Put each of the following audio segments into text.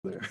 there.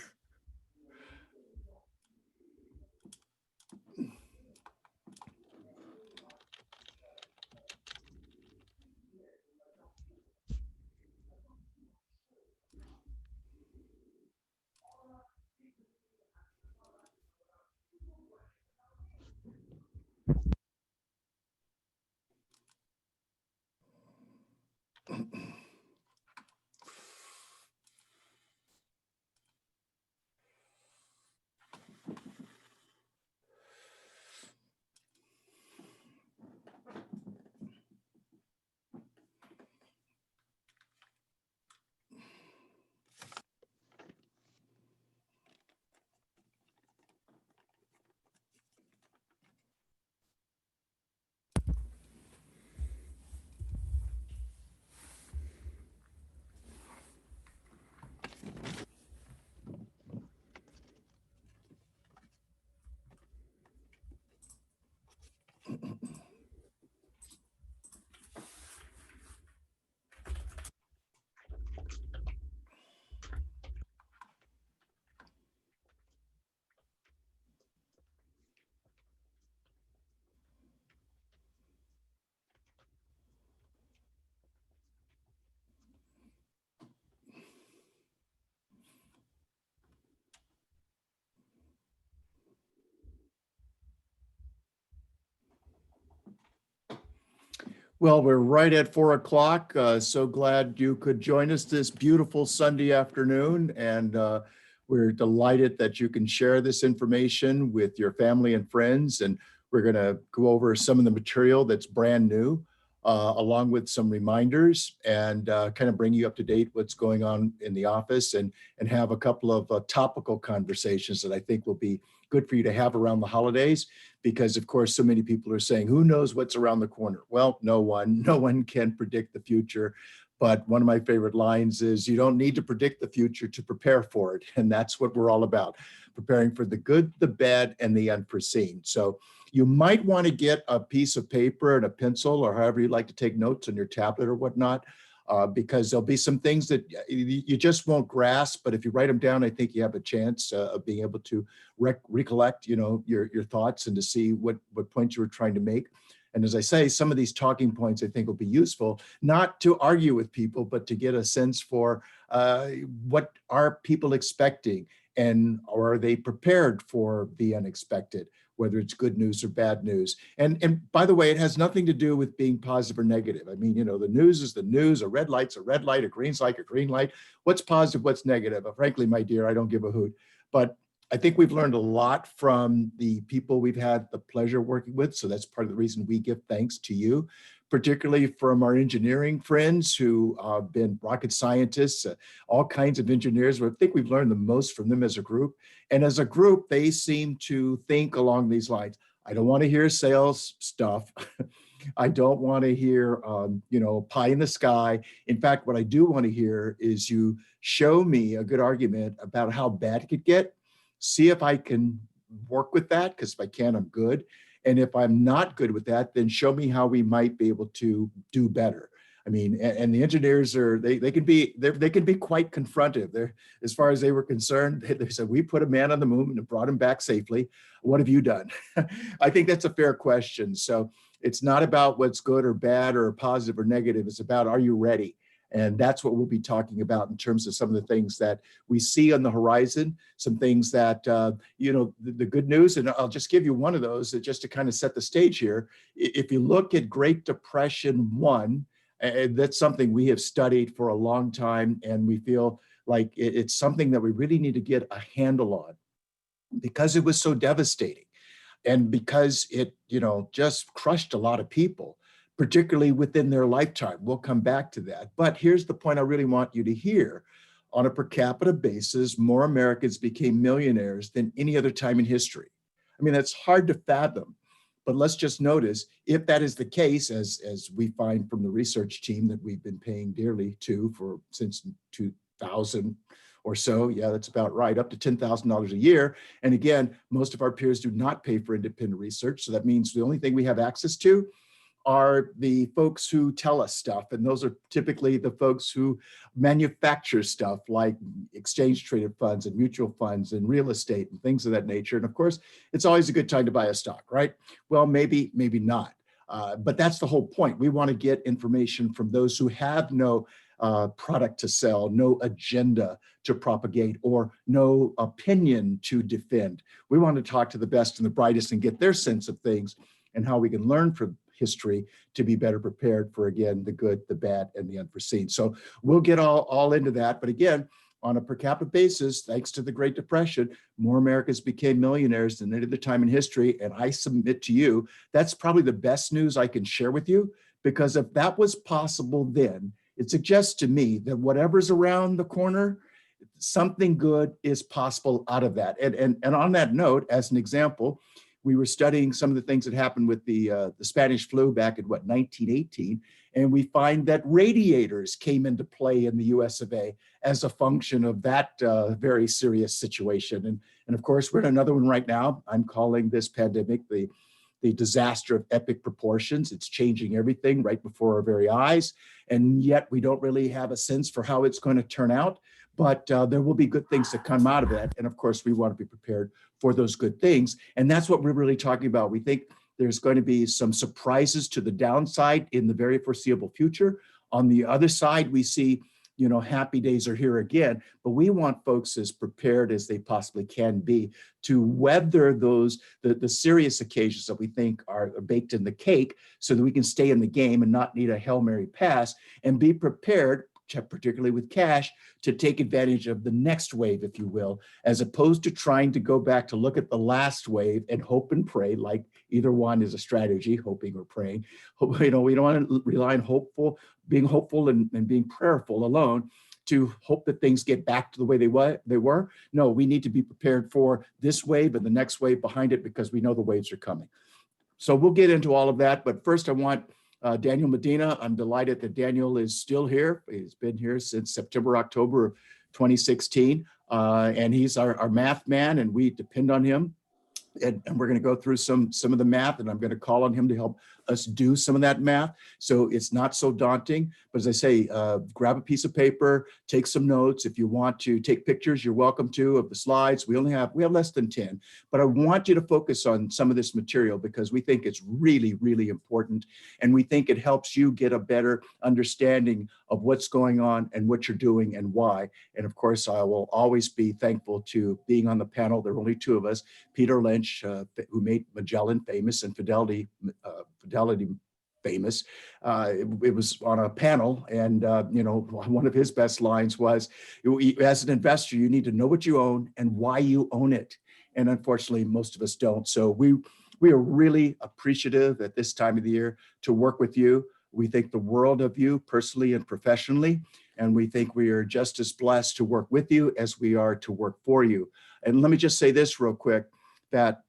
Well, we're right at 4 o'clock. So glad you could join us this beautiful Sunday afternoon. And we're delighted that you can share this information with your family and friends. And we're going to go over some of the material that's brand new, along with some reminders and kind of bring you up to date what's going on in the office and have a couple of topical conversations that I think will be good for you to have around the holidays. Because of course, so many people are saying, who knows what's around the corner? Well, no one can predict the future. But one of my favorite lines is, you don't need to predict the future to prepare for it. And that's what we're all about, preparing for the good, the bad, and the unforeseen. So you might want to get a piece of paper and a pencil, or however you like to take notes on your tablet or whatnot, because there'll be some things that you just won't grasp. But if you write them down, I think you have a chance of being able to recollect, your thoughts and to see what points you were trying to make. And as I say, some of these talking points I think will be useful, not to argue with people, but to get a sense for what are people expecting, and are they prepared for the unexpected, whether it's good news or bad news. And by the way, it has nothing to do with being positive or negative. I mean, the news is the news. A red light's a red light, a green's like a green light. What's positive, what's negative? Frankly, my dear, I don't give a hoot. But I think we've learned a lot from the people we've had the pleasure working with. So that's part of the reason we give thanks to you, particularly from our engineering friends who have been rocket scientists, all kinds of engineers. I think we've learned the most from them as a group. And as a group, they seem to think along these lines. I don't want to hear sales stuff. I don't want to hear, pie in the sky. In fact, what I do want to hear is you show me a good argument about how bad it could get. See if I can work with that, because if I can, I'm good. And if I'm not good with that, then show me how we might be able to do better. I mean, and the engineers they can be quite confrontive. They're, as far as they were concerned, they said, we put a man on the moon and brought him back safely. What have you done? I think that's a fair question. So it's not about what's good or bad or positive or negative. It's about, are you ready? And that's what we'll be talking about in terms of some of the things that we see on the horizon, some things that, the good news, and I'll just give you one of those just to kind of set the stage here. If you look at Great Depression 1, that's something we have studied for a long time, and we feel like it's something that we really need to get a handle on, because it was so devastating and because it, just crushed a lot of people, particularly within their lifetime. We'll come back to that. But here's the point I really want you to hear. On a per capita basis, more Americans became millionaires than any other time in history. I mean, that's hard to fathom. But let's just notice, if that is the case, as we find from the research team that we've been paying dearly to since 2000 or so, yeah, that's about right, up to $10,000 a year. And again, most of our peers do not pay for independent research. So that means the only thing we have access to are the folks who tell us stuff. And those are typically the folks who manufacture stuff like exchange traded funds and mutual funds and real estate and things of that nature. And of course, it's always a good time to buy a stock, right? Well, maybe not. But that's the whole point. We want to get information from those who have no product to sell, no agenda to propagate, or no opinion to defend. We want to talk to the best and the brightest and get their sense of things and how we can learn from history to be better prepared for, again, the good, the bad, and the unforeseen. So we'll get all into that. But again, on a per capita basis, thanks to the Great Depression, more Americans became millionaires than any other time in history. And I submit to you, that's probably the best news I can share with you, because if that was possible then, it suggests to me that whatever's around the corner, something good is possible out of that. And on that note, as an example, we were studying some of the things that happened with the Spanish flu back in 1918, and we find that radiators came into play in the US of A as a function of that very serious situation. And of course, we're in another one right now. I'm calling this pandemic the disaster of epic proportions. It's changing everything right before our very eyes, and yet we don't really have a sense for how it's going to turn out. But there will be good things that come out of that. And of course, we want to be prepared for those good things. And that's what we're really talking about. We think there's going to be some surprises to the downside in the very foreseeable future. On the other side, we see, happy days are here again, but we want folks as prepared as they possibly can be to weather the serious occasions that we think are baked in the cake, so that we can stay in the game and not need a Hail Mary pass, and be prepared, particularly with cash, to take advantage of the next wave, if you will, as opposed to trying to go back to look at the last wave and hope and pray, like either one is a strategy, hoping or praying. We don't want to rely on being hopeful and being prayerful alone to hope that things get back to the way they were. No, we need to be prepared for this wave and the next wave behind it, because we know the waves are coming. So we'll get into all of that. But first, I want Daniel Medina. I'm delighted that Daniel is still here. He's been here since September, October of 2016. And he's our math man, and we depend on him. And we're going to go through some of the math, and I'm going to call on him to help us do some of that math, so it's not so daunting. But as I say, grab a piece of paper, take some notes. If you want to take pictures, you're welcome to, of the slides. We have less than 10, but I want you to focus on some of this material, because we think it's really, really important, and we think it helps you get a better understanding of what's going on and what you're doing and why. And of course, I will always be thankful to being on the panel. There are only two of us: Peter Lynch, who made Magellan famous and Fidelity famous. It was on a panel, and one of his best lines was, as an investor, you need to know what you own and why you own it. And unfortunately, most of us don't. So we are really appreciative at this time of the year to work with you. We think the world of you personally and professionally, and we think we are just as blessed to work with you as we are to work for you. And let me just say this real quick, that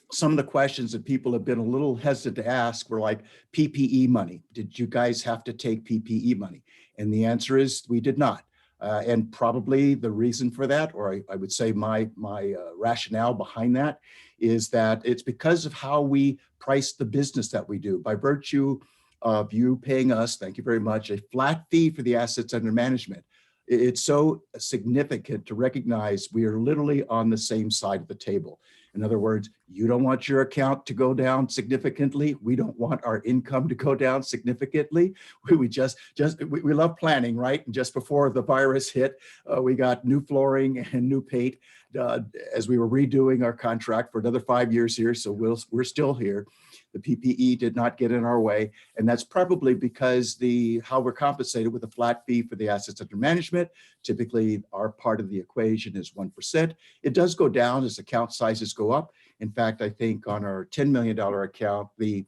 some of the questions that people have been a little hesitant to ask were like, PPE money. Did you guys have to take PPE money? And the answer is, we did not. And probably the reason for that, or I would say my rationale behind that, is that it's because of how we price the business that we do. By virtue of you paying us, thank you very much, a flat fee for the assets under management. It's so significant to recognize we are literally on the same side of the table. In other words, you don't want your account to go down significantly. We don't want our income to go down significantly. We love planning, right? And just before the virus hit, we got new flooring and new paint as we were redoing our contract for another 5 years here. So we're still here. The PPE did not get in our way. And that's probably because how we're compensated with a flat fee for the assets under management. Typically, our part of the equation is 1%. It does go down as account sizes go up. In fact, I think on our $10 million account, the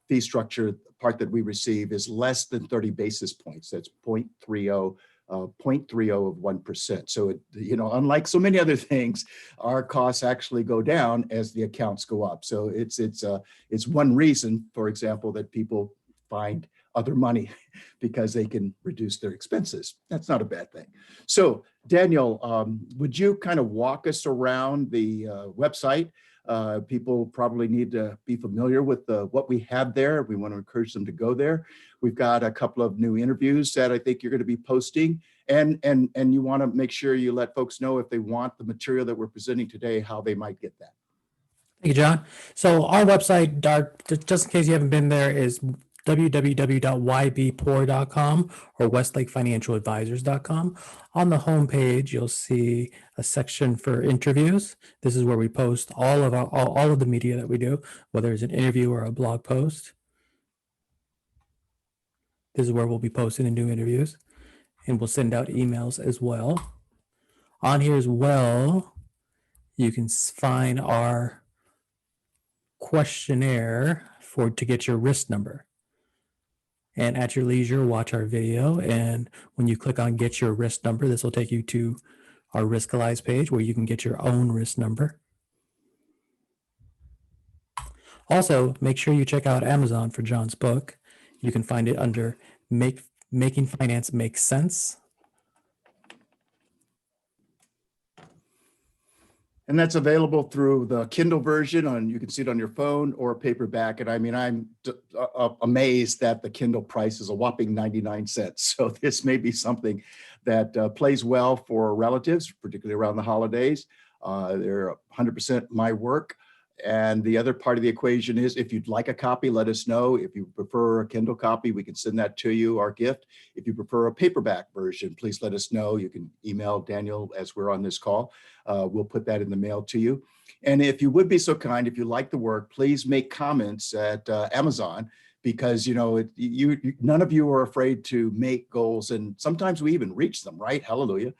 fee structure part that we receive is less than 30 basis points. That's 0.30 of 1%. So, unlike so many other things, our costs actually go down as the accounts go up. So it's one reason, for example, that people find other money because they can reduce their expenses. That's not a bad thing. So Daniel, would you kind of walk us around the website People probably need to be familiar with what we have there. We want to encourage them to go there. We've got a couple of new interviews that I think you're going to be posting, and you want to make sure you let folks know if they want the material that we're presenting today, how they might get that. Thank you, John. So our website, just in case you haven't been there, is www.ybpoor.com or westlakefinancialadvisors.com. On the homepage, you'll see a section for interviews. This is where we post all of the media that we do, whether it's an interview or a blog post. This is where we'll be posting the new interviews, and we'll send out emails as well. On here as well, you can find our questionnaire to get your risk number. And at your leisure, watch our video. And when you click on get your risk number, this will take you to our Riskalyze page where you can get your own risk number. Also, make sure you check out Amazon for John's book. You can find it under Making Finance Make Sense. And that's available through the Kindle version you can see it on your phone or paperback. And I mean, I'm amazed that the Kindle price is a whopping 99 cents. So this may be something that plays well for relatives, particularly around the holidays. They're 100% my work. And the other part of the equation is if you'd like a copy, let us know. If you prefer a Kindle copy, we can send that to you, our gift. If you prefer a paperback version, please let us know. You can email Daniel as we're on this call. We'll put that in the mail to you. And if you would be so kind, if you like the work, please make comments at Amazon, because none of you are afraid to make goals, and sometimes we even reach them, right? Hallelujah.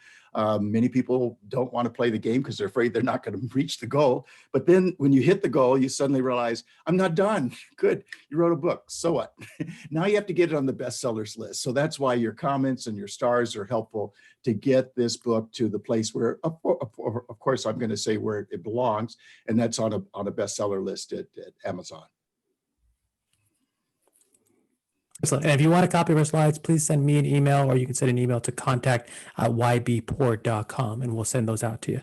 Many people don't want to play the game because they're afraid they're not going to reach the goal. But then when you hit the goal, you suddenly realize, I'm not done. Good. You wrote a book. So what? Now you have to get it on the bestsellers list. So that's why your comments and your stars are helpful to get this book to the place where, of course, I'm going to say where it belongs. And that's on a bestseller list at Amazon. Excellent. And if you want a copy of our slides, please send me an email, or you can send an email to contact@ybpoor.com, and we'll send those out to you.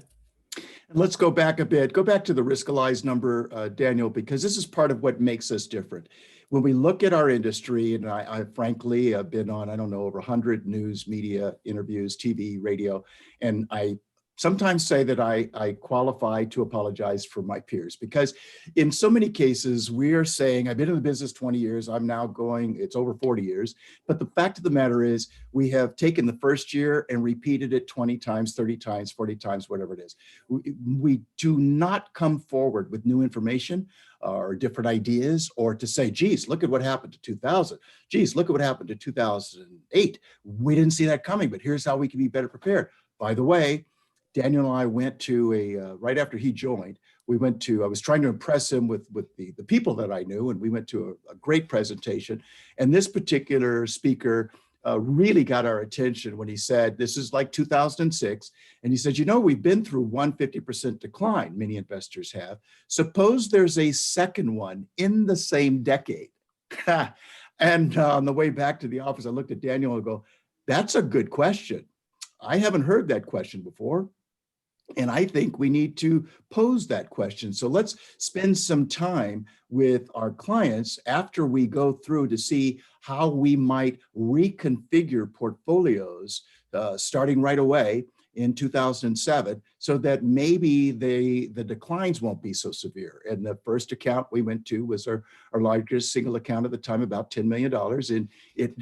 And let's go back a bit. Go back to the Riskalyze number, Daniel, because this is part of what makes us different. When we look at our industry, and I frankly have been on, I don't know, over 100 news, media, interviews, TV, radio, and I sometimes say that I qualify to apologize for my peers, because in so many cases we are saying, I've been in the business 20 years, I'm now it's over 40 years. But the fact of the matter is we have taken the first year and repeated it 20 times, 30 times, 40 times, whatever it is. We do not come forward with new information or different ideas, or to say, geez, look at what happened to 2000. Geez, look at what happened to 2008. We didn't see that coming, but here's how we can be better prepared. By the way, Daniel and I went to right after he joined, I was trying to impress him with the people that I knew, and we went to a great presentation. And this particular speaker really got our attention when he said, this is like 2006. And he said, we've been through 150% decline, many investors have. Suppose there's a second one in the same decade. And on the way back to the office, I looked at Daniel and go, that's a good question. I haven't heard that question before. And I think we need to pose that question. So let's spend some time with our clients after we go through to see how we might reconfigure portfolios starting right away in 2007, so that maybe the declines won't be so severe. And the first account we went to was our largest single account at the time, about $10 million. And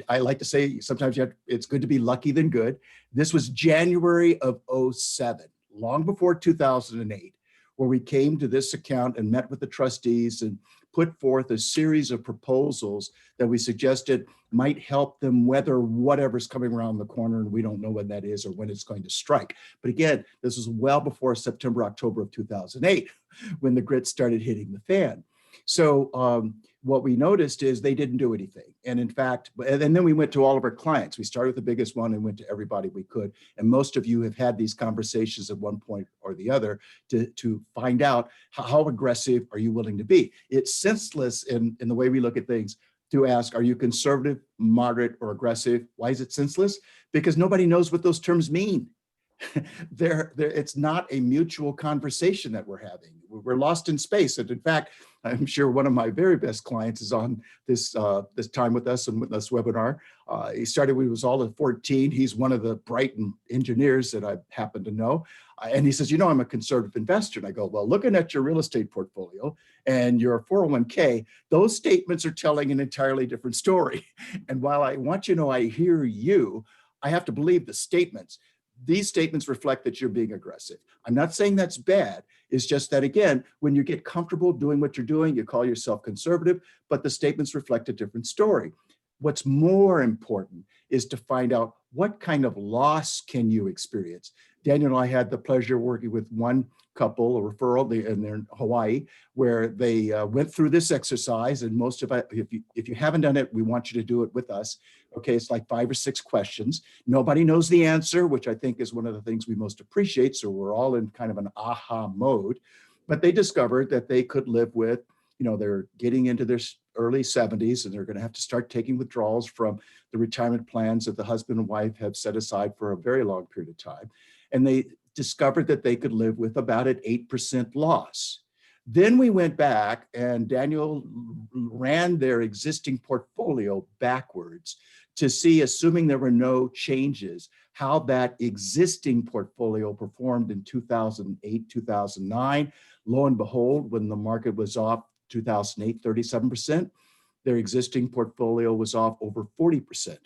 I like to say sometimes it's good to be lucky than good. This was January of 2007. Long before 2008, where we came to this account and met with the trustees and put forth a series of proposals that we suggested might help them weather whatever's coming around the corner, and we don't know when that is or when it's going to strike. But again, this was well before September, October of 2008, when the grit started hitting the fan. So what we noticed is they didn't do anything. And in fact, and then we went to all of our clients. We started with the biggest one and went to everybody we could. And most of you have had these conversations at one point or the other to find out how aggressive are you willing to be. It's senseless in the way we look at things to ask, are you conservative, moderate, or aggressive? Why is it senseless? Because nobody knows what those terms mean. It's not a mutual conversation that we're having. we're lost in space. And in fact, I'm sure one of my very best clients is on this this time with us and with this webinar. He started when he was all at 14. He's one of the bright engineers that I happen to know. And he says, you know, I'm a conservative investor. And I go, well, looking at your real estate portfolio and your 401k, those statements are telling an entirely different story. And while I want you to know I hear you, I have to believe the statements. These statements reflect that you're being aggressive. I'm not saying that's bad. It's just that, again, when you get comfortable doing what you're doing, you call yourself conservative, but the statements reflect a different story. What's more important is to find out what kind of loss can you experience. Daniel and I had the pleasure of working with one couple, a referral, and they're in Hawaii, where they went through this exercise. And most of it, if you haven't done it, we want you to do it with us. Okay, it's like 5 or 6 questions. Nobody knows the answer, which I think is one of the things we most appreciate. So we're all in kind of an aha mode. But they discovered that they could live with, you know, they're getting into their early 70s and they're going to have to start taking withdrawals from the retirement plans that the husband and wife have set aside for a very long period of time. And they discovered that they could live with about an 8% loss. Then we went back and Daniel ran their existing portfolio backwards to see, assuming there were no changes, how that existing portfolio performed in 2008, 2009. Lo and behold, when the market was off 2008, 37%, their existing portfolio was off over 40%.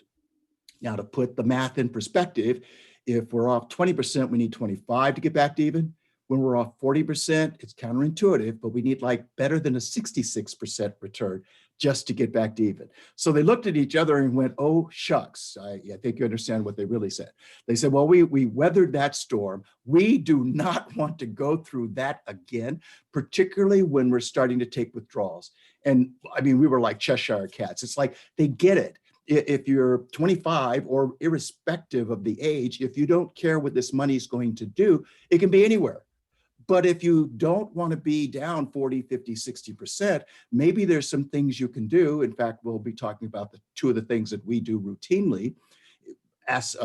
Now, to put the math in perspective, if we're off 20%, we need 25 to get back to even. When we're off 40%, it's counterintuitive, but we need like better than a 66% return just to get back to even. So they looked at each other and went, oh, shucks. I think you understand what they really said. They said, well, we weathered that storm. We do not want to go through that again, particularly when we're starting to take withdrawals. And I mean, we were like Cheshire cats. It's like they get it. If you're 25 or irrespective of the age, if you don't care what this money is going to do, it can be anywhere. But if you don't want to be down 40, 50, 60%, maybe there's some things you can do. In fact, we'll be talking about the 2 of the things that we do routinely, as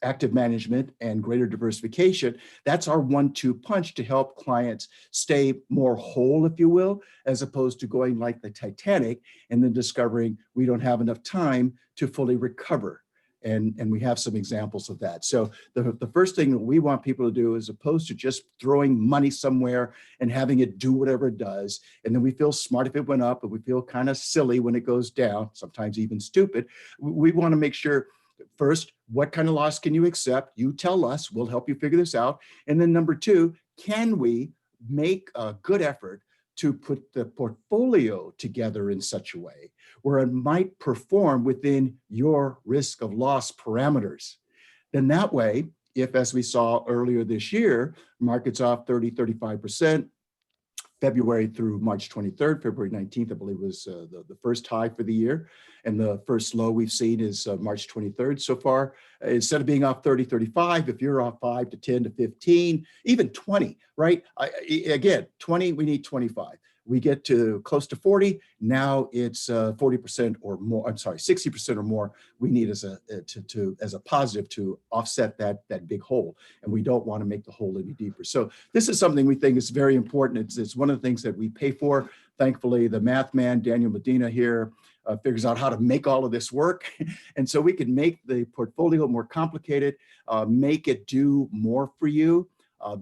active management and greater diversification. That's our 1-2 punch to help clients stay more whole, if you will, as opposed to going like the Titanic and then discovering we don't have enough time to fully recover. And we have some examples of that. So the first thing that we want people to do, as opposed to just throwing money somewhere and having it do whatever it does, and then we feel smart if it went up, and we feel kind of silly when it goes down, sometimes even stupid. We want to make sure, first, what kind of loss can you accept? You tell us, we'll help you figure this out. And then number 2, can we make a good effort to put the portfolio together in such a way where it might perform within your risk of loss parameters? Then that way, if, as we saw earlier this year, markets off 30, 35%, February through March 23rd, February 19th, I believe was the first high for the year. And the first low we've seen is March 23rd so far. Instead of being off 30, 35, if you're off 5 to 10 to 15, even 20, right? Again, 20, we need 25. We get to close to 40, now it's 40% or more, I'm sorry, 60% or more we need as a positive to offset that big hole. And we don't want to make the hole any deeper. So this is something we think is very important. It's one of the things that we pay for. Thankfully, the math man, Daniel Medina here, figures out how to make all of this work. And so we can make the portfolio more complicated, make it do more for you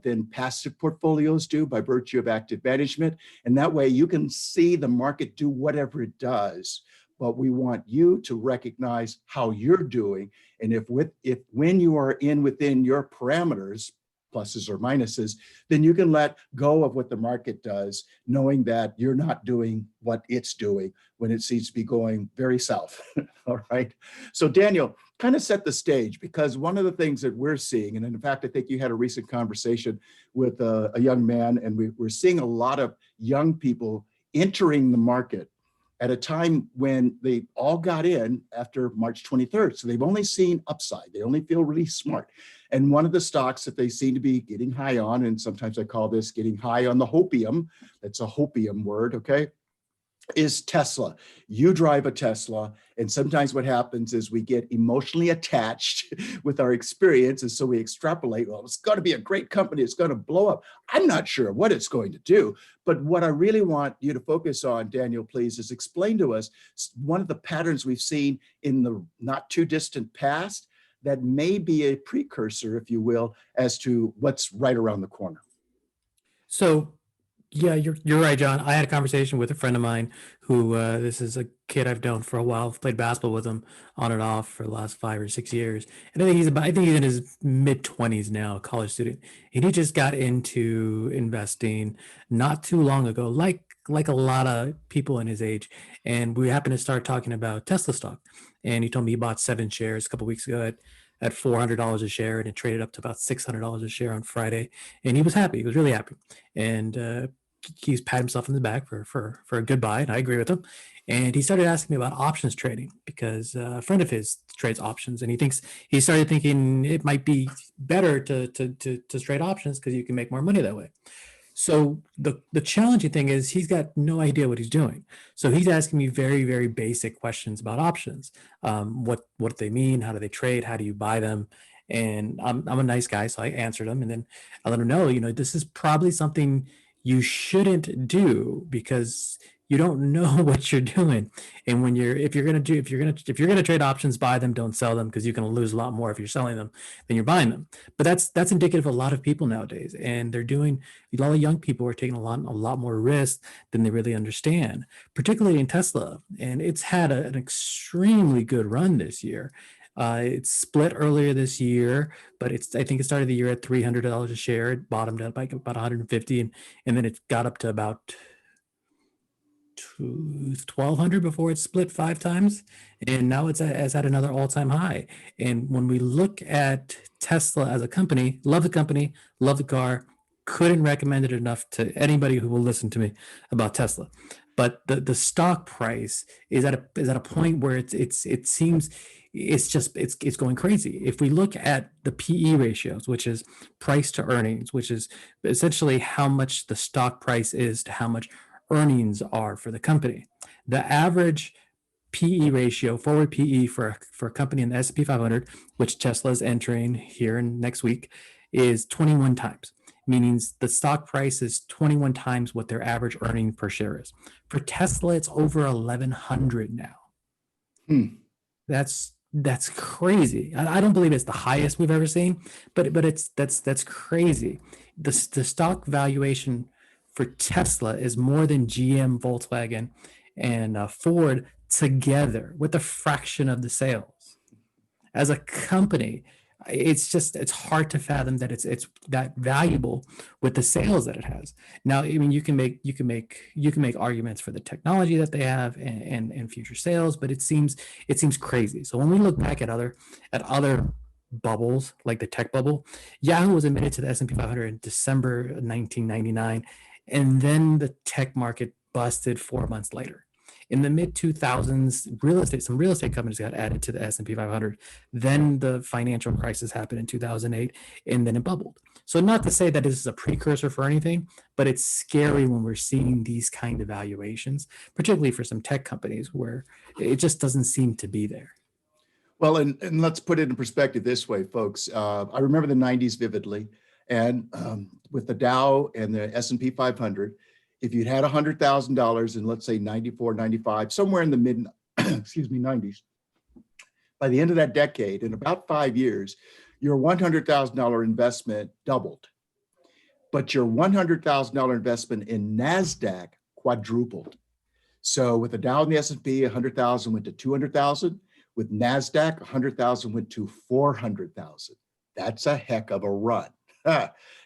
than passive portfolios do by virtue of active management. And that way you can see the market do whatever it does. But we want you to recognize how you're doing. And if when you are within your parameters, pluses or minuses, then you can let go of what the market does, knowing that you're not doing what it's doing when it seems to be going very south. All right. So Daniel, kind of set the stage, because one of the things that we're seeing, and in fact, I think you had a recent conversation with a young man, and we're seeing a lot of young people entering the market at a time when they all got in after March 23rd. So they've only seen upside. They only feel really smart. And one of the stocks that they seem to be getting high on, and sometimes I call this getting high on the hopium, that's a hopium word, okay? is Tesla. You drive a Tesla, and sometimes what happens is we get emotionally attached with our experience, and so we extrapolate, well, it's going to be a great company, it's going to blow up. I'm not sure what it's going to do, but what I really want you to focus on, Daniel, please, is explain to us one of the patterns we've seen in the not too distant past that may be a precursor, if you will, as to what's right around the corner. So yeah, you're right, John. I had a conversation with a friend of mine who this is a kid I've known for a while. I've played basketball with him on and off for the last 5 or 6 years. And I think he's in his mid-20s now, a college student. And he just got into investing not too long ago, like a lot of people in his age. And we happened to start talking about Tesla stock. And he told me he bought 7 shares a couple weeks ago at $400 a share, and it traded up to about $600 a share on Friday. And he was happy. He was really happy. And he's pat himself in the back for a good buy, and I agree with him. And he started asking me about options trading because a friend of his trades options, and he started thinking it might be better to trade options because you can make more money that way. So the challenging thing is he's got no idea what he's doing. So he's asking me very, very basic questions about options. What they mean, how do they trade, how do you buy them? And I'm a nice guy, so I answered him, and then I let him know, this is probably something you shouldn't do because you don't know what you're doing. And if you're gonna trade options, buy them, don't sell them, because you're gonna lose a lot more if you're selling them than you're buying them. But that's indicative of a lot of people nowadays, and a lot of young people are taking a lot more risk than they really understand, particularly in Tesla. And it's had an extremely good run this year. It split earlier this year, but I think it started the year at $300 a share. It bottomed out by about 150, and then it got up to about 1,200 before it split 5 times, and now it's at another all-time high. And when we look at Tesla as a company, love the car, couldn't recommend it enough to anybody who will listen to me about Tesla. But the stock price is at a point where it seems it's going crazy. If we look at the PE ratios, which is price to earnings, which is essentially how much the stock price is to how much earnings are for the company, the average PE ratio, forward PE for a company in the S&P 500, which Tesla is entering here in next week, is 21 times, meaning the stock price is 21 times what their average earning per share is. For Tesla, it's over 1,100 now. That's crazy. I don't believe it's the highest we've ever seen, but that's crazy. The stock valuation for Tesla is more than GM, Volkswagen, and Ford together, with a fraction of the sales. As a company, it's hard to fathom that it's that valuable with the sales that it has. Now, I mean, you can make arguments for the technology that they have and future sales, but it seems crazy. So when we look back at other bubbles, like the tech bubble, Yahoo was admitted to the S&P 500 in December 1999, and then the tech market busted 4 months later. In the mid 2000s, some real estate companies got added to the S&P 500. Then the financial crisis happened in 2008, and then it bubbled. So not to say that this is a precursor for anything, but it's scary when we're seeing these kind of valuations, particularly for some tech companies where it just doesn't seem to be there. Well, and let's put it in perspective this way, folks. I remember the 90s vividly, and with the Dow and the S&P 500, if you'd had $100,000 in, let's say, 94, 95, somewhere in the mid, 90s, by the end of that decade, in about 5 years, your $100,000 investment doubled. But your $100,000 investment in NASDAQ quadrupled. So with the Dow and the S&P, 100,000 went to 200,000. With NASDAQ, 100,000 went to 400,000. That's a heck of a run.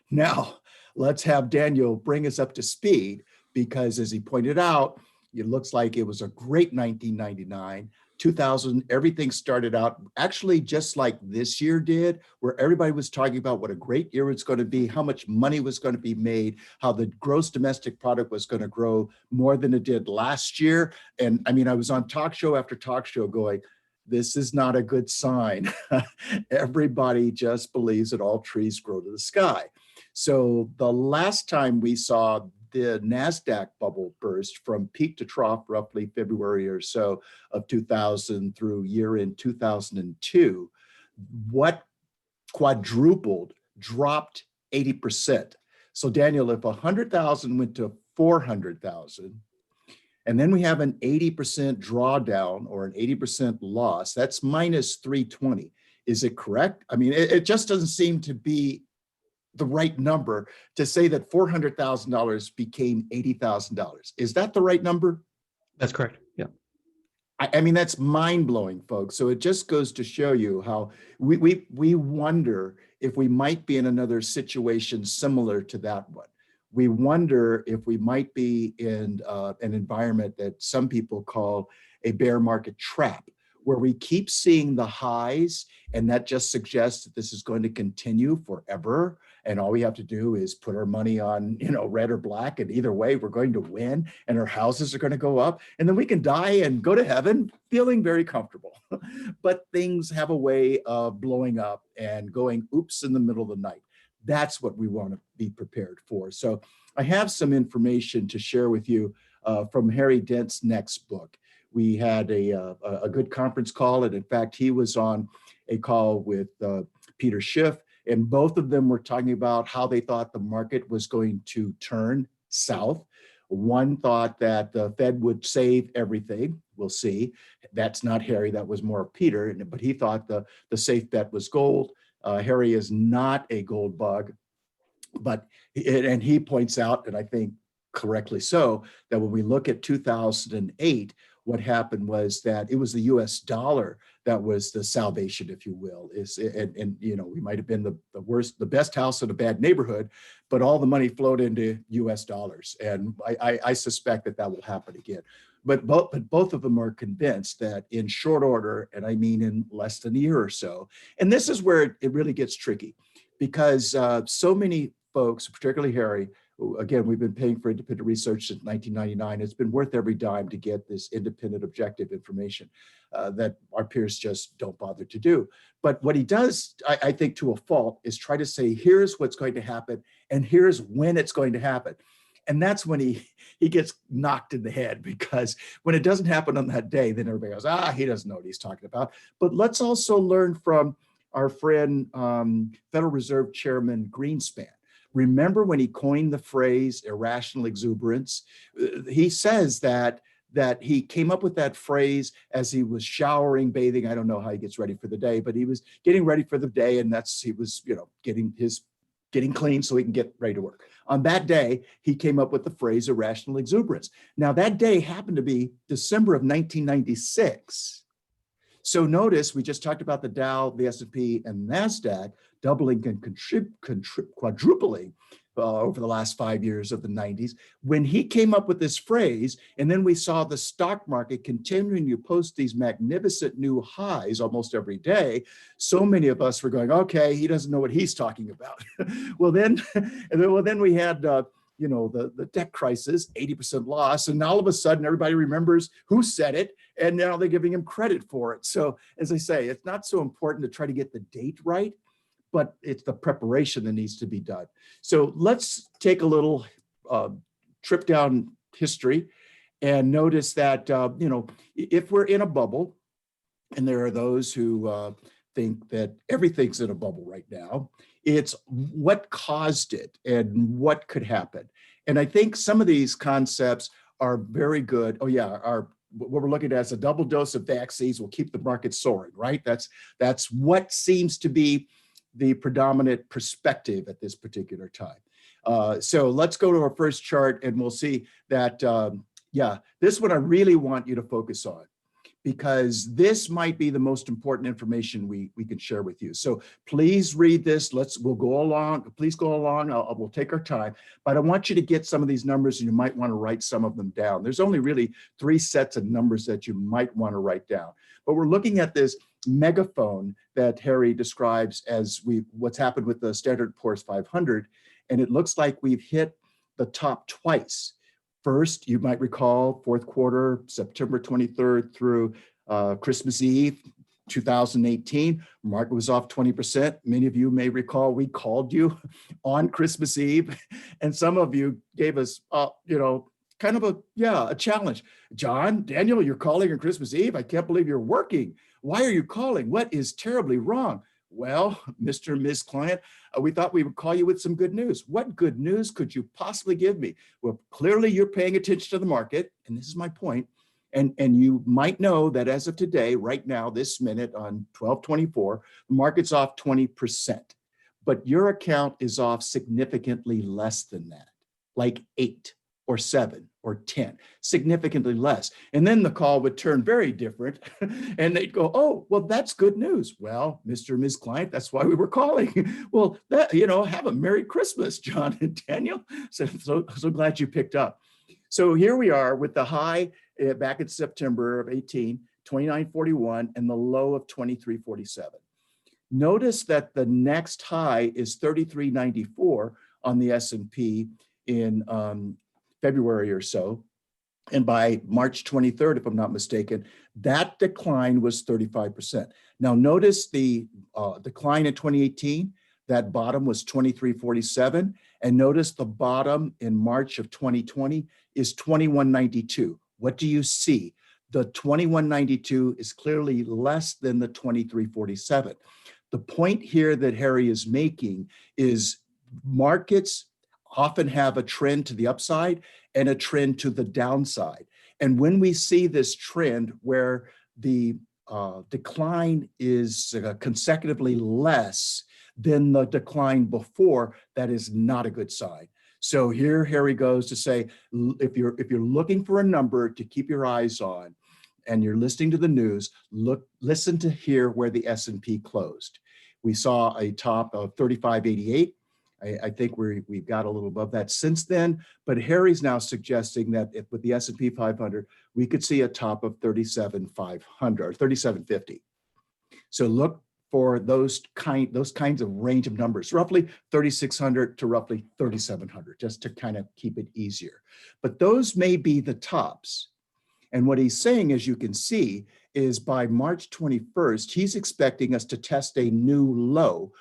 Now, let's have Daniel bring us up to speed, because as he pointed out, it looks like it was a great 1999. 2000, everything started out actually just like this year did, where everybody was talking about what a great year it's going to be, how much money was going to be made, how the gross domestic product was going to grow more than it did last year. And I mean, I was on talk show after talk show going, this is not a good sign. Everybody just believes that all trees grow to the sky. So the last time we saw the NASDAQ bubble burst from peak to trough, roughly February or so of 2000 through year in 2002, what quadrupled, dropped 80%. So Daniel, if 100,000 went to 400,000, and then we have an 80% drawdown or an 80% loss, that's minus 320. Is it correct? I mean, it just doesn't seem to be the right number to say that $400,000 became $80,000. Is that the right number? That's correct. Yeah. I mean, that's mind-blowing, folks. So it just goes to show you how we wonder if we might be in another situation similar to that one. We wonder if we might be in an environment that some people call a bear market trap, where we keep seeing the highs, and that just suggests that this is going to continue forever. And all we have to do is put our money on, red or black, and either way, we're going to win, and our houses are going to go up, and then we can die and go to heaven feeling very comfortable. But things have a way of blowing up and going oops in the middle of the night. That's what we want to be prepared for. So I have some information to share with you from Harry Dent's next book. We had a good conference call, and in fact, he was on a call with Peter Schiff, and both of them were talking about how they thought the market was going to turn south. One thought that the Fed would save everything. We'll see. That's not Harry, that was more Peter, but he thought the safe bet was gold. Harry is not a gold bug, and he points out, and I think correctly so, that when we look at 2008, what happened was that it was the US dollar that was the salvation, if you will. We might have been the best house in a bad neighborhood, but all the money flowed into US dollars. And I suspect that will happen again. But both of them are convinced that in short order, and I mean in less than a year or so, and this is where it really gets tricky, because so many folks, particularly Harry, again, we've been paying for independent research since 1999. It's been worth every dime to get this independent, objective information that our peers just don't bother to do. But what he does, I think to a fault, is try to say, here's what's going to happen, and here's when it's going to happen. And that's when he gets knocked in the head, because when it doesn't happen on that day, then everybody goes, he doesn't know what he's talking about. But let's also learn from our friend, Federal Reserve Chairman Greenspan. Remember when he coined the phrase irrational exuberance? He says that he came up with that phrase as he was showering, bathing. I don't know how he gets ready for the day, but he was getting ready for the day, and he was getting clean so he can get ready to work. On that day, he came up with the phrase irrational exuberance. Now, that day happened to be December of 1996. So notice we just talked about the Dow, the S&P, and NASDAQ doubling and quadrupling over the last 5 years of the 90s. When he came up with this phrase, and then we saw the stock market continuing to post these magnificent new highs almost every day, so many of us were going, okay, he doesn't know what he's talking about. Well, then we had the debt crisis, 80% loss. And all of a sudden, everybody remembers who said it, and now they're giving him credit for it. So as I say, it's not so important to try to get the date right, but it's the preparation that needs to be done. So let's take a little trip down history and notice that, if we're in a bubble, and there are those who think that everything's in a bubble right now, it's what caused it and what could happen. And I think some of these concepts are very good. Oh yeah, what we're looking at is a double dose of vaccines will keep the market soaring, right? That's what seems to be the predominant perspective at this particular time. So let's go to our first chart, and we'll see that, this one I really want you to focus on, because this might be the most important information we can share with you. So please read this. We'll go along. Please go along. We'll take our time. But I want you to get some of these numbers, and you might want to write some of them down. There's only really 3 sets of numbers that you might want to write down. But we're looking at this megaphone that Harry describes as what's happened with the Standard & Poor's 500, and it looks like we've hit the top twice. First, you might recall, fourth quarter, September 23rd through Christmas Eve, 2018, market was off 20%. Many of you may recall we called you on Christmas Eve, and some of you gave us, kind of a challenge. John, Daniel, you're calling on Christmas Eve? I can't believe you're working. Why are you calling? What is terribly wrong? Well, Mr. and Ms. Client, we thought we would call you with some good news. What good news could you possibly give me? Well, clearly you're paying attention to the market, and this is my point. And you might know that as of today, right now, this minute on 12/24, the market's off 20%, but your account is off significantly less than that, like 8 or 7 or 10, significantly less. And then the call would turn very different and they'd go, oh, well, that's good news. Well, Mr. and Ms. Client, that's why we were calling. Well, have a Merry Christmas, John and Daniel. So glad you picked up. So here we are with the high back in September of 18, 29.41, and the low of 23.47. Notice that the next high is 33.94 on the S&P in February or so. And by March 23rd, if I'm not mistaken, that decline was 35%. Now notice the decline in 2018, that bottom was 23.47. And notice the bottom in March of 2020 is 21.92. What do you see? The 21.92 is clearly less than the 23.47. The point here that Harry is making is markets often have a trend to the upside and a trend to the downside. And when we see this trend where the decline is consecutively less than the decline before, that is not a good sign. So here Harry goes to say, if you're looking for a number to keep your eyes on and you're listening to the news, listen to hear where the S&P closed. We saw a top of 35.88. I think we've got a little above that since then, but Harry's now suggesting that with the S&P 500, we could see a top of 37,500 or 3750. So look for those kinds of range of numbers, roughly 3,600 to roughly 3,700, just to kind of keep it easier. But those may be the tops. And what he's saying, as you can see, is by March 21st, he's expecting us to test a new low,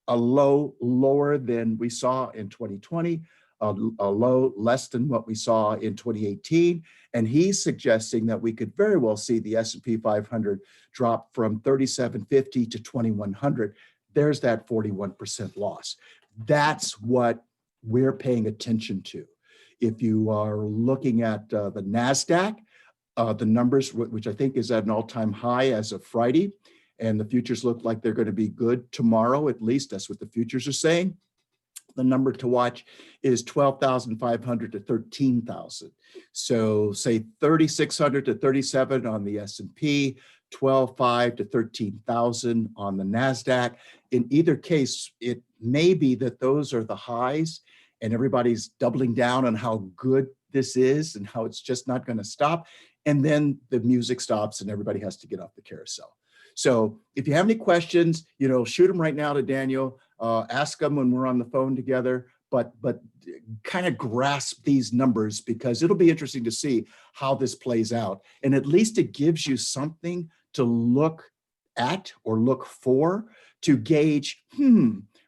a low lower than we saw in 2020, a low less than what we saw in 2018. And he's suggesting that we could very well see the S&P 500 drop from 3,750 to 2,100. There's that 41% loss. That's what we're paying attention to. If you are looking at the NASDAQ, the numbers, which I think is at an all-time high as of Friday, and the futures look like they're going to be good tomorrow, at least that's what the futures are saying. The number to watch is 12,500 to 13,000. So say 3,600 to 37 on the S&P, 12,500 to 13,000 on the NASDAQ. In either case, it may be that those are the highs and everybody's doubling down on how good this is and how it's just not going to stop. And then the music stops and everybody has to get off the carousel. So if you have any questions, shoot them right now to Daniel. Ask them when we're on the phone together, but kind of grasp these numbers because it'll be interesting to see how this plays out. And at least it gives you something to look at or look for to gauge,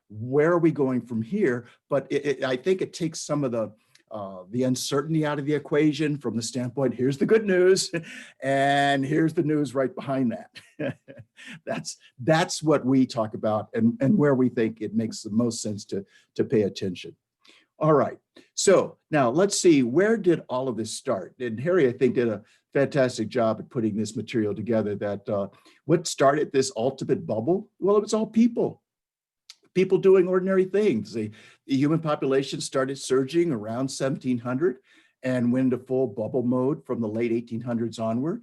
where are we going from here? But I think it takes some of the uncertainty out of the equation from the standpoint, here's the good news, and here's the news right behind that. That's what we talk about and where we think it makes the most sense to pay attention. All right, so now let's see, where did all of this start? And Harry, I think, did a fantastic job at putting this material together that what started this ultimate bubble? Well, it was all people doing ordinary things. The human population started surging around 1700 and went into full bubble mode from the late 1800s onward.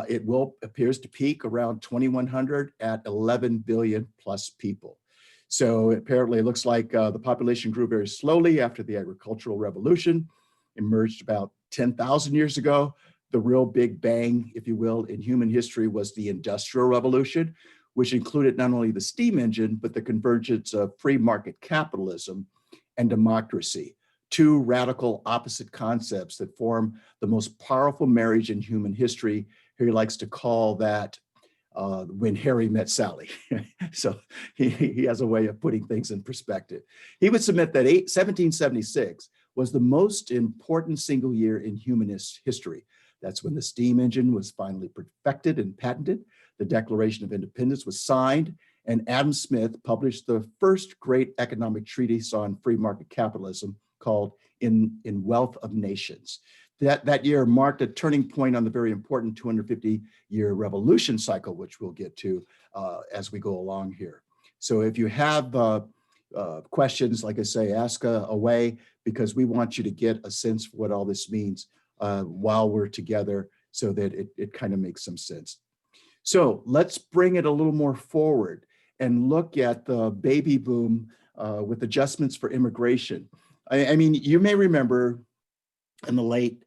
It appears to peak around 2100 at 11 billion plus people. So apparently it looks like the population grew very slowly after the agricultural revolution, emerged about 10,000 years ago. The real big bang, if you will, in human history was the Industrial Revolution, which included not only the steam engine, but the convergence of free market capitalism and democracy, two radical opposite concepts that form the most powerful marriage in human history. He likes to call that when Harry met Sally. So he has a way of putting things in perspective. He would submit that 1776 was the most important single year in human history. That's when the steam engine was finally perfected and patented. The Declaration of Independence was signed, and Adam Smith published the first great economic treatise on free market capitalism called In Wealth of Nations. That year marked a turning point on the very important 250-year revolution cycle, which we'll get to as we go along here. So if you have questions, like I say, ask away, because we want you to get a sense for what all this means while we're together, so that it kind of makes some sense. So let's bring it a little more forward and look at the baby boom with adjustments for immigration. I mean, you may remember in the late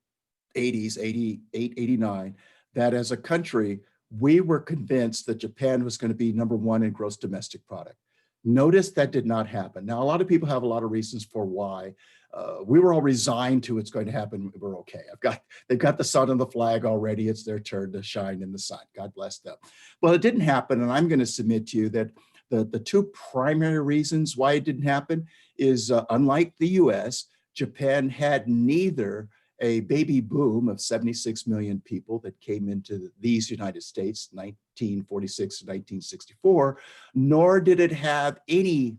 80s, 88, 89, that as a country, we were convinced that Japan was going to be #1 in gross domestic product. Notice that did not happen. Now, a lot of people have a lot of reasons for why. We were all resigned to it's going to happen. We're okay. They've got the sun on the flag already. It's their turn to shine in the sun. God bless them. Well, it didn't happen, and I'm going to submit to you that the two primary reasons why it didn't happen is unlike the US, Japan had neither a baby boom of 76 million people that came into these United States, 1946 to 1964, nor did it have any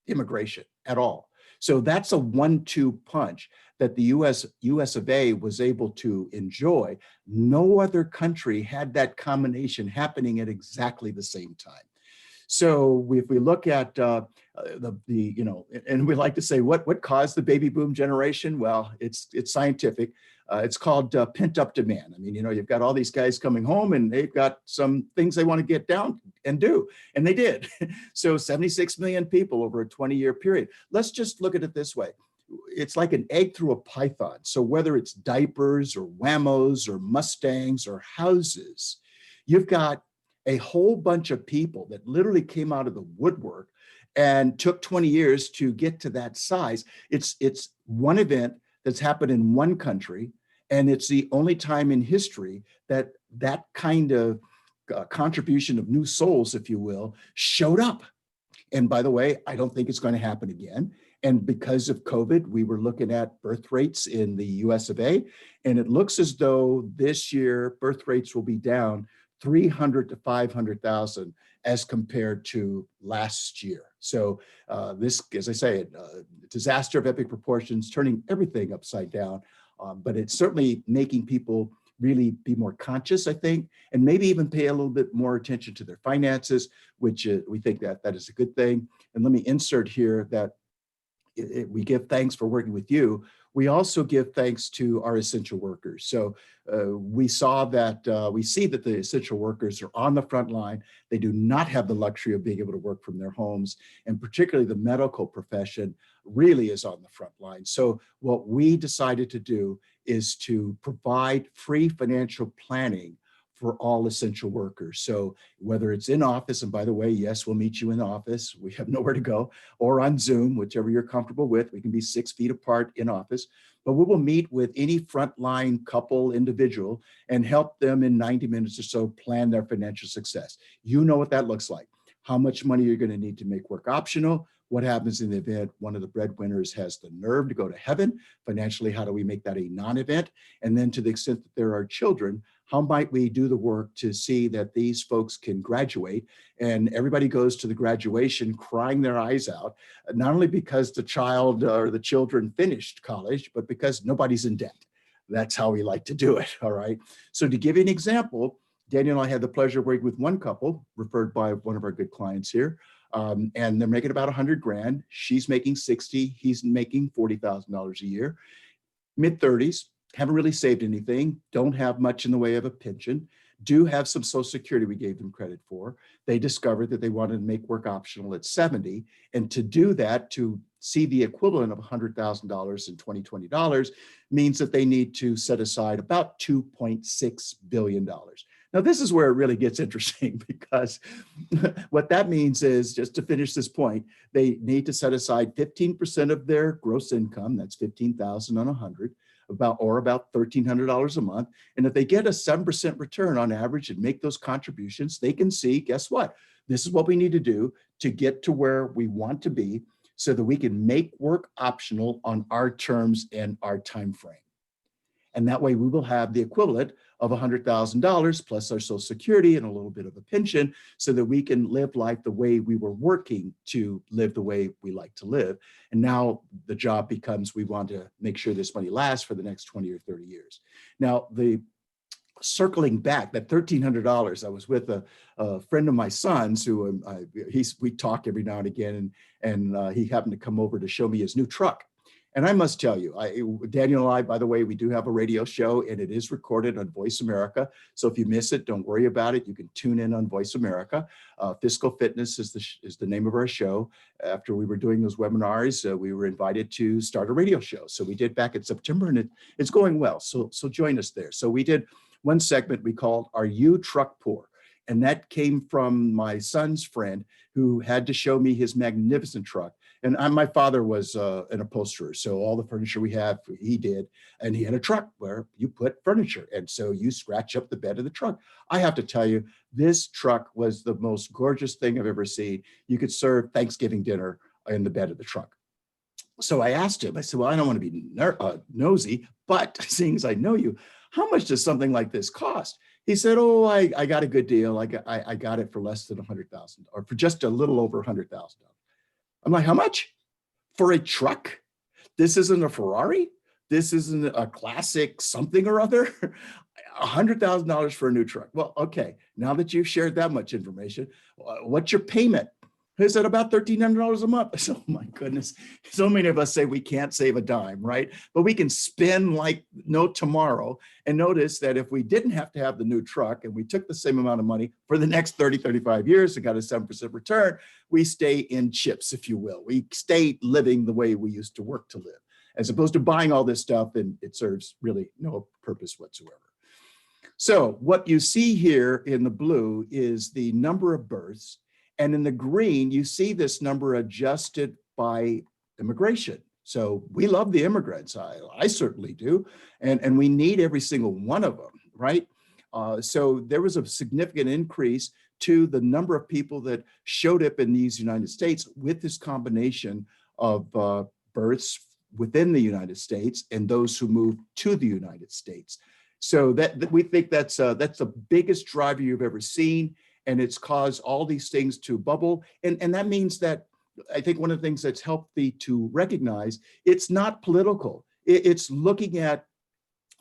immigration at all. So that's a 1-2 punch that the US of A was able to enjoy. No other country had that combination happening at exactly the same time. So if we look at and we like to say, what caused the baby boom generation? Well, it's scientific. It's called pent-up demand. I mean, you've got all these guys coming home and they've got some things they want to get down and do, and they did. So 76 million people over a 20-year period. Let's just look at it this way. It's like an egg through a python. So whether it's diapers or whammos or Mustangs or houses, you've got a whole bunch of people that literally came out of the woodwork and took 20 years to get to that size. It's one event that's happened in one country, and it's the only time in history that that kind of contribution of new souls, if you will, showed up. And by the way, I don't think it's going to happen again. And because of COVID, we were looking at birth rates in the US of A, and it looks as though this year birth rates will be down 300 to 500,000 as compared to last year. So this, as I say, disaster of epic proportions, turning everything upside down. But it's certainly making people really be more conscious, I think, and maybe even pay a little bit more attention to their finances, which we think that is a good thing. And let me insert here that we give thanks for working with you. We also give thanks to our essential workers. So we see that the essential workers are on the front line. They do not have the luxury of being able to work from their homes, and particularly the medical profession really is on the front line. So what we decided to do is to provide free financial planning for all essential workers. So whether it's in office, and by the way, yes, we'll meet you in the office. We have nowhere to go, or on Zoom, whichever you're comfortable with. We can be 6 feet apart in office, but we will meet with any frontline couple, individual, and help them in 90 minutes or so plan their financial success. You know what that looks like. How much money you're going to need to make work optional. What happens in the event one of the breadwinners has the nerve to go to heaven? Financially, how do we make that a non-event? And then to the extent that there are children, how might we do the work to see that these folks can graduate? And everybody goes to the graduation crying their eyes out, not only because the child or the children finished college, but because nobody's in debt. That's how we like to do it, all right? So to give you an example, Daniel and I had the pleasure of working with one couple referred by one of our good clients here. And they're making about 100 grand. She's making 60, he's making $40,000 a year, mid-30s, haven't really saved anything, don't have much in the way of a pension, do have some Social Security we gave them credit for. They discovered that they wanted to make work optional at 70. And to do that, to see the equivalent of $100,000 in 2020 dollars, means that they need to set aside about $2.6 billion. Now, this is where it really gets interesting, because what that means is, just to finish this point, they need to set aside 15% of their gross income, that's 15,000 on 100, about $1,300 a month. And if they get a 7% return on average and make those contributions, they can see, guess what? This is what we need to do to get to where we want to be so that we can make work optional on our terms and our time frame. And that way we will have the equivalent of $100,000 plus our Social Security and a little bit of a pension so that we can live life the way we were working to live the way we like to live. And now the job becomes, we want to make sure this money lasts for the next 20 or 30 years. Now, circling back, that $1,300, I was with a friend of my son's who we talk every now and again, and he happened to come over to show me his new truck. And I must tell you, Daniel and I, by the way, we do have a radio show and it is recorded on Voice America. So if you miss it, don't worry about it. You can tune in on Voice America. Fiscal Fitness is the name of our show. After we were doing those webinars, we were invited to start a radio show. So we did back in September and it's going well. So join us there. So we did one segment we called, Are You Truck Poor? And that came from my son's friend who had to show me his magnificent truck. And my father was an upholsterer, so all the furniture we have, he did. And he had a truck where you put furniture. And so you scratch up the bed of the truck. I have to tell you, this truck was the most gorgeous thing I've ever seen. You could serve Thanksgiving dinner in the bed of the truck. So I asked him, I said, well, I don't want to be nosy, but seeing as I know you, how much does something like this cost? He said, oh, I got a good deal. I got it for less than $100,000 or for just a little over $100,000. I'm like, how much? For a truck? This isn't a Ferrari? This isn't a classic something or other? $100,000 for a new truck. Well, okay, now that you've shared that much information, what's your payment? He said about $1,300 a month. I said, oh my goodness. So many of us say we can't save a dime, right? But we can spend like no tomorrow. And notice that if we didn't have to have the new truck and we took the same amount of money for the next 30, 35 years and got a 7% return, we stay in chips, if you will. We stay living the way we used to work to live, as opposed to buying all this stuff and it serves really no purpose whatsoever. So what you see here in the blue is the number of births. And in the green, you see this number adjusted by immigration. So we love the immigrants. I certainly do. And we need every single one of them, right? So there was a significant increase to the number of people that showed up in these United States with this combination of births within the United States and those who moved to the United States. So that we think that's the biggest driver you've ever seen. And it's caused all these things to bubble. And that means that I think one of the things that's healthy to recognize, it's not political. It's looking at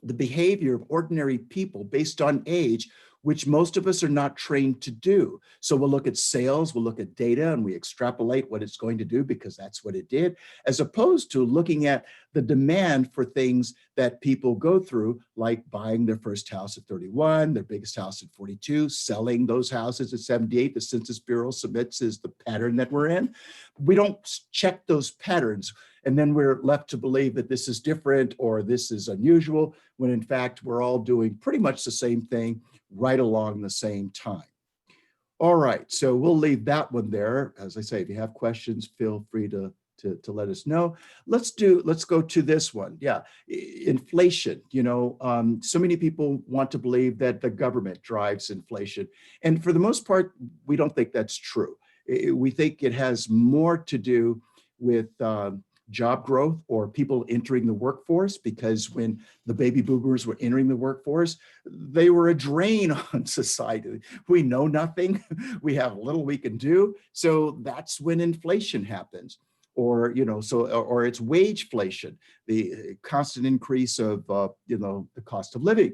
the behavior of ordinary people based on age, which most of us are not trained to do. So we'll look at sales, we'll look at data, and we extrapolate what it's going to do because that's what it did, as opposed to looking at the demand for things that people go through, like buying their first house at 31, their biggest house at 42, selling those houses at 78. The Census Bureau submits is the pattern that we're in. We don't check those patterns. And then we're left to believe that this is different or this is unusual, when in fact, we're all doing pretty much the same thing right along the same time. All right, so we'll leave that one there. As I say, if you have questions, feel free to let us know. Let's go to this one. Yeah, inflation. So many people want to believe that the government drives inflation. And for the most part, we don't think that's true. We think it has more to do with job growth or people entering the workforce, because when the baby boomers were entering the workforce, they were a drain on society. We know nothing. We have little we can do. So that's when inflation happens. Or, or it's wageflation, the constant increase of, the cost of living.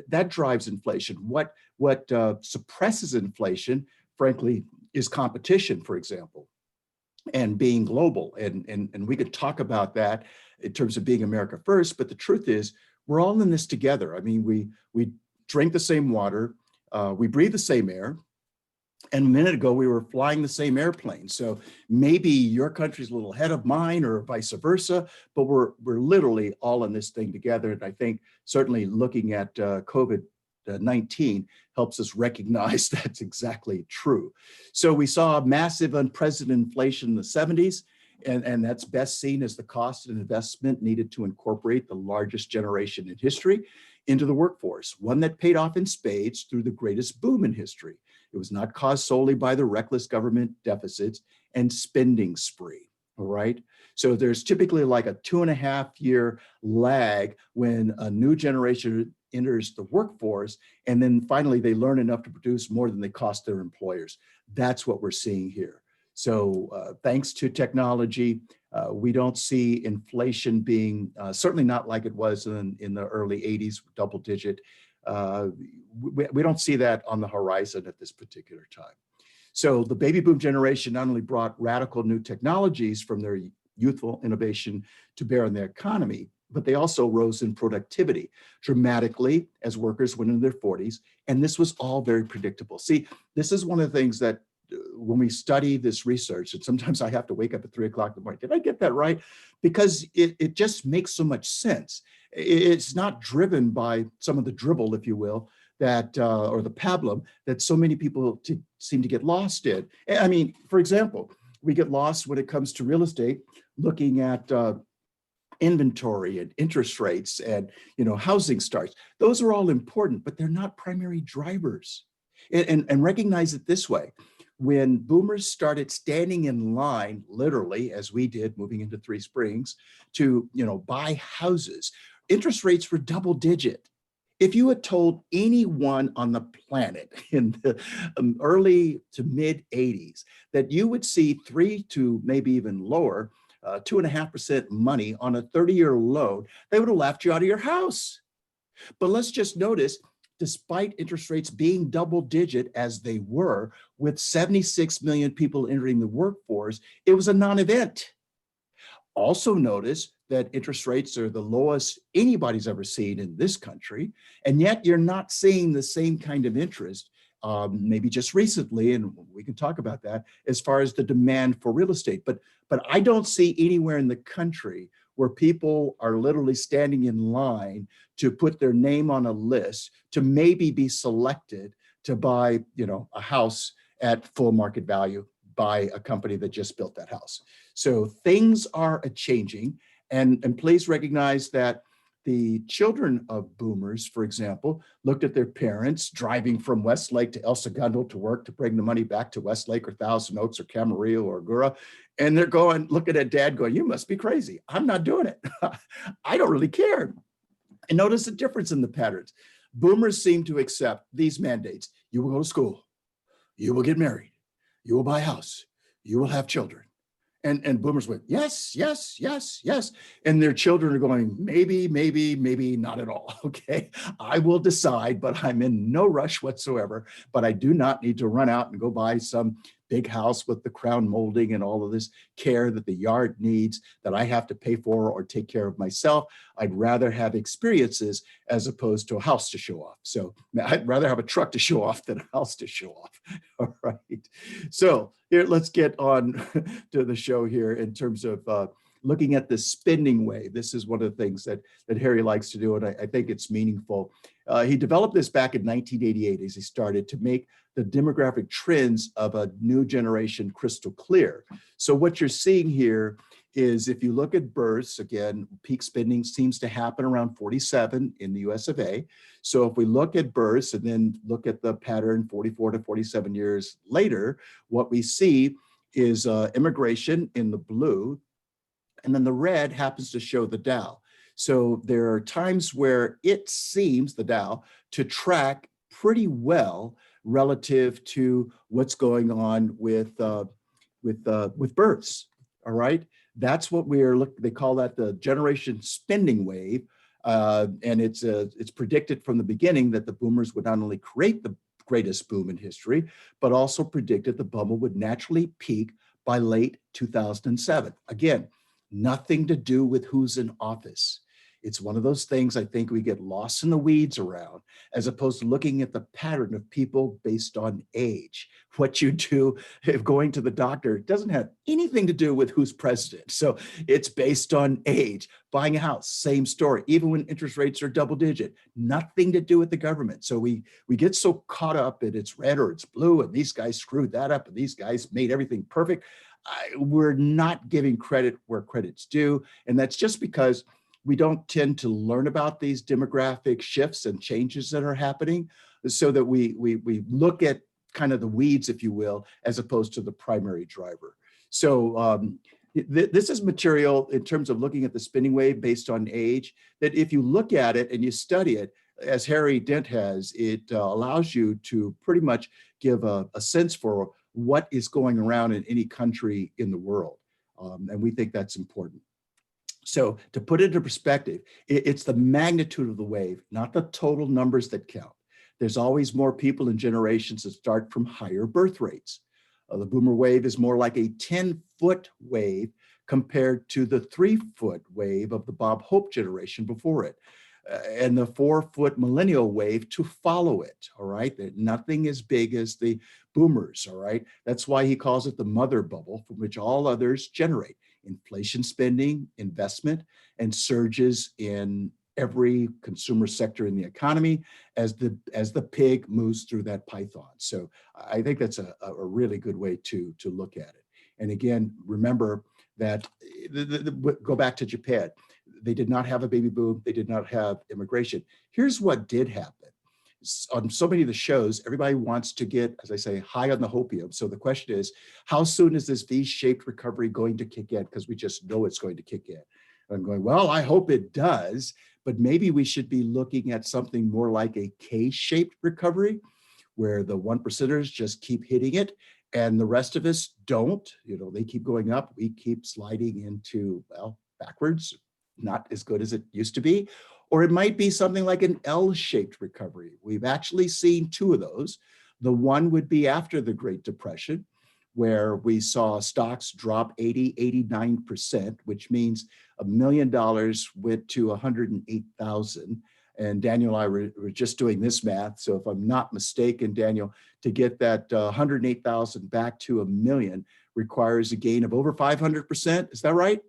That drives inflation. What suppresses inflation, frankly, is competition, for example, and being global. And we could talk about that in terms of being America first, but the truth is we're all in this together. I mean, we drink the same water, we breathe the same air. And a minute ago, we were flying the same airplane. So maybe your country's a little ahead of mine or vice versa, but we're literally all in this thing together. And I think certainly looking at COVID-19 helps us recognize that's exactly true. So we saw massive unprecedented inflation in the 70s. And that's best seen as the cost and investment needed to incorporate the largest generation in history into the workforce, one that paid off in spades through the greatest boom in history. It was not caused solely by the reckless government deficits and spending spree, all right? So there's typically like a 2.5-year lag when a new generation enters the workforce, and then finally they learn enough to produce more than they cost their employers. That's what we're seeing here. So thanks to technology, we don't see inflation being, certainly not like it was in the early 80s, double digit. We don't see that on the horizon at this particular time. So the baby boom generation not only brought radical new technologies from their youthful innovation to bear on the economy, but they also rose in productivity dramatically as workers went into their 40s. And this was all very predictable. See, this is one of the things that when we study this research, and sometimes I have to wake up at 3 o'clock in the morning, did I get that right? Because it just makes so much sense. It's not driven by some of the dribble, if you will, that or the pablum that so many people seem to get lost in. I mean, for example, we get lost when it comes to real estate, looking at inventory and interest rates and housing starts. Those are all important, but they're not primary drivers. And recognize it this way. When boomers started standing in line, literally, as we did moving into Three Springs, to buy houses, interest rates were double digit. If you had told anyone on the planet in the early to mid 80s that you would see 3 to maybe even lower, 2.5% money on a 30-year loan, they would have laughed you out of your house. But let's just notice, despite interest rates being double digit as they were, with 76 million people entering the workforce, it was a non-event. Also notice that interest rates are the lowest anybody's ever seen in this country, and yet you're not seeing the same kind of interest, maybe just recently, and we can talk about that, as far as the demand for real estate. But I don't see anywhere in the country where people are literally standing in line to put their name on a list to maybe be selected to buy, a house at full market value by a company that just built that house. So things are changing, and please recognize that the children of boomers, for example, looked at their parents driving from Westlake to El Segundo to work to bring the money back to Westlake or Thousand Oaks or Camarillo or Agoura. And they're looking at dad going, you must be crazy. I'm not doing it. I don't really care. And notice the difference in the patterns. Boomers seem to accept these mandates. You will go to school. You will get married. You will buy a house. You will have children. And boomers went, yes, yes, yes, yes. And their children are going, maybe, maybe, maybe not at all. Okay, I will decide, but I'm in no rush whatsoever. But I do not need to run out and go buy some big house with the crown molding and all of this care that the yard needs that I have to pay for or take care of myself. I'd rather have experiences as opposed to a house to show off. So I'd rather have a truck to show off than a house to show off. All right. So here, let's get on to the show here in terms of looking at the spending wave. This is one of the things that Harry likes to do, and I think it's meaningful. He developed this back in 1988 as he started to make the demographic trends of a new generation crystal clear. So what you're seeing here is, if you look at births, again, peak spending seems to happen around 47 in the US of A. So if we look at births and then look at the pattern 44 to 47 years later, what we see is immigration in the blue, and then the red happens to show the Dow. So there are times where it seems, the Dow, to track pretty well relative to what's going on with births. All right, that's what we're looking. They call that the generation spending wave, and it's predicted from the beginning that the boomers would not only create the greatest boom in history, but also predicted the bubble would naturally peak by late 2007. Again, nothing to do with who's in office. It's one of those things I think we get lost in the weeds around, as opposed to looking at the pattern of people based on age. What you do if going to the doctor doesn't have anything to do with who's president. So it's based on age. Buying a house, same story. Even when interest rates are double digit, nothing to do with the government. So we get so caught up in it's red or it's blue, and these guys screwed that up, and these guys made everything perfect. we're not giving credit where credit's due. And that's just because we don't tend to learn about these demographic shifts and changes that are happening, so that we look at kind of the weeds, if you will, as opposed to the primary driver. So this is material in terms of looking at the spinning wave based on age, that if you look at it and you study it, as Harry Dent has, it allows you to pretty much give a sense for what is going around in any country in the world. And we think that's important. So to put it into perspective, it's the magnitude of the wave, not the total numbers that count. There's always more people in generations that start from higher birth rates. The boomer wave is more like a 10-foot wave compared to the 3-foot wave of the Bob Hope generation before it. And the 4-foot millennial wave to follow it, all right? Nothing as big as the boomers, all right? That's why he calls it the mother bubble, from which all others generate. Inflation spending, investment, and surges in every consumer sector in the economy as the pig moves through that python. So I think that's a really good way to look at it. And again, remember that, go back to Japan. They did not have a baby boom. They did not have immigration. Here's what did happen. On so many of the shows, everybody wants to get, as I say, high on the hopium. So the question is, how soon is this V-shaped recovery going to kick in? Because we just know it's going to kick in. And I'm going, well, I hope it does, but maybe we should be looking at something more like a K-shaped recovery, where the 1%ers just keep hitting it and the rest of us don't. You know, they keep going up, we keep sliding into, well, backwards, not as good as it used to be. Or it might be something like an L-shaped recovery. We've actually seen two of those. The one would be after the Great Depression, where we saw stocks drop 80, 89%, which means $1 million went to 108,000. And Daniel and I were just doing this math. So if I'm not mistaken, Daniel, to get that 108,000 back to $1 million requires a gain of over 500%. Is that right?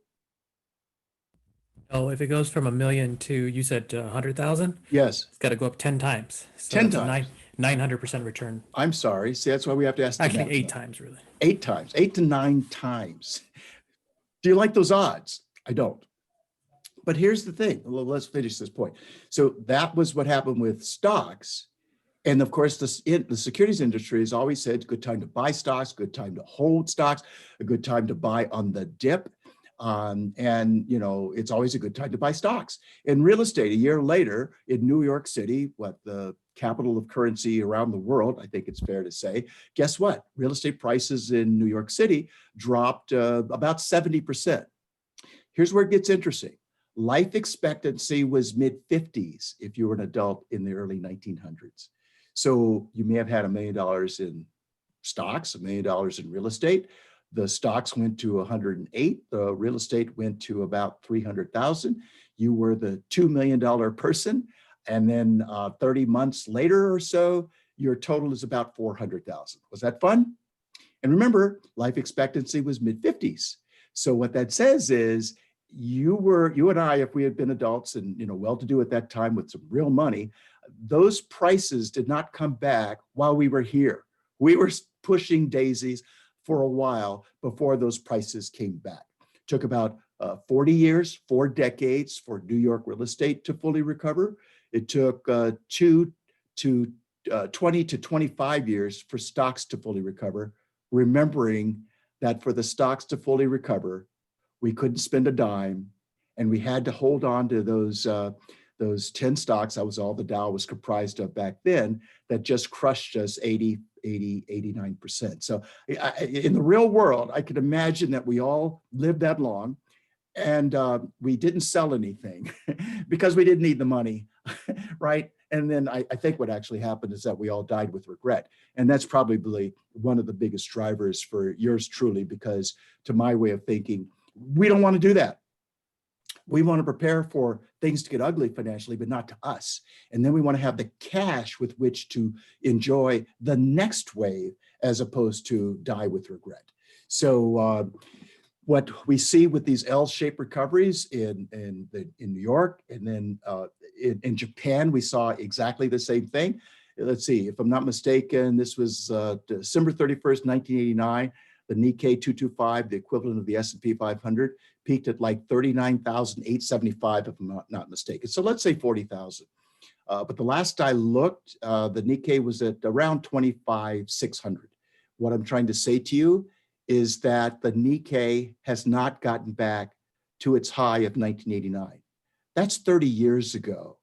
Oh, if it goes from $1 million to, you said 100,000, Yes. it's got to go up 10 times. So 10 that's a times. 900% return. I'm sorry. See, that's why we have to ask the Actually, math 8 now. times, really. 8 times, 8 to 9 times. Do you like those odds? I don't. But here's the thing. Well, let's finish this point. So that was what happened with stocks. And of course, the securities industry has always said, good time to buy stocks, good time to hold stocks, a good time to buy on the dip. And, you know, it's always a good time to buy stocks. In real estate, a year later in New York City, the capital of currency around the world, I think it's fair to say, guess what? Real estate prices in New York City dropped about 70%. Here's where it gets interesting. Life expectancy was mid-50s if you were an adult in the early 1900s. So you may have had $1 million in stocks, $1 million in real estate. The stocks went to 108. The real estate went to about 300,000. You were the $2 million person. And then 30 months later or so, your total is about 400,000. Was that fun? And remember, life expectancy was mid-50s. So what that says is you and I, if we had been adults and, you know, well-to-do at that time with some real money, those prices did not come back while we were here. We were pushing daisies for a while before those prices came back. It took about 40 years, 4 decades for New York real estate to fully recover. It took 20 to 25 years for stocks to fully recover, remembering that for the stocks to fully recover, we couldn't spend a dime, and we had to hold on to those 10 stocks. That was all the Dow was comprised of back then, that just crushed us 89%. So in the real world, I could imagine that we all lived that long, and we didn't sell anything because we didn't need the money, right? And then I think what actually happened is that we all died with regret. And that's probably one of the biggest drivers for yours truly, because to my way of thinking, we don't want to do that. We want to prepare for things to get ugly financially, but not to us. And then we want to have the cash with which to enjoy the next wave, as opposed to die with regret. So what we see with these L-shaped recoveries in New York, and then in Japan, we saw exactly the same thing. Let's see, if I'm not mistaken, this was December 31st, 1989. the Nikkei 225, the equivalent of the S&P 500, peaked at like 39,875, if I'm not mistaken. So let's say 40,000. But the last I looked, the Nikkei was at around 25,600. What I'm trying to say to you is that the Nikkei has not gotten back to its high of 1989. That's 30 years ago.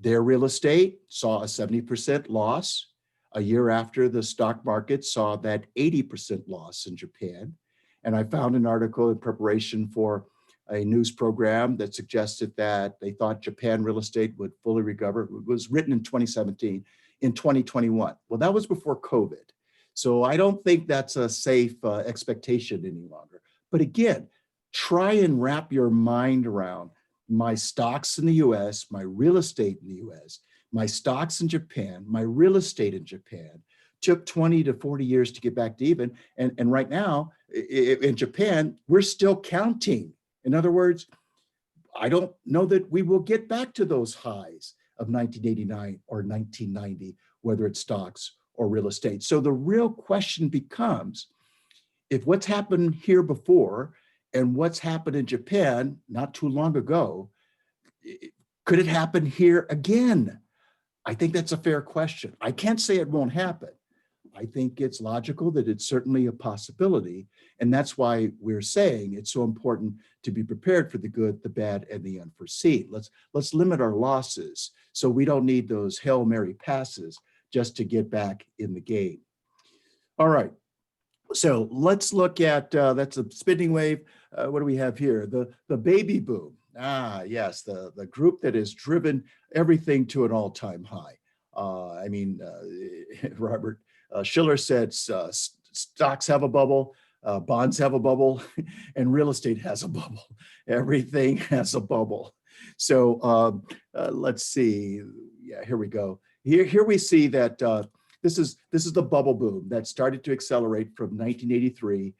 Their real estate saw a 70% loss a year after the stock market saw that 80% loss in Japan. And I found an article in preparation for a news program that suggested that they thought Japan real estate would fully recover. It was written in 2017, in 2021. Well, that was before COVID. So I don't think that's a safe expectation any longer. But again, try and wrap your mind around my stocks in the US, my real estate in the US, my stocks in Japan, my real estate in Japan, took 20 to 40 years to get back to even. And right now in Japan, we're still counting. In other words, I don't know that we will get back to those highs of 1989 or 1990, whether it's stocks or real estate. So the real question becomes, if what's happened here before and what's happened in Japan not too long ago, could it happen here again? I think that's a fair question. I can't say it won't happen. I think it's logical that it's certainly a possibility. And that's why we're saying it's so important to be prepared for the good, the bad, and the unforeseen. Let's limit our losses so we don't need those Hail Mary passes just to get back in the game. All right. So let's look at, that's a spinning wave. What do we have here? The baby boom. Ah, yes, the group that has driven everything to an all-time high. Robert Schiller said stocks have a bubble, bonds have a bubble, and real estate has a bubble. Everything has a bubble. So let's see. Yeah, here we go. Here we see that this is the bubble boom that started to accelerate from 1983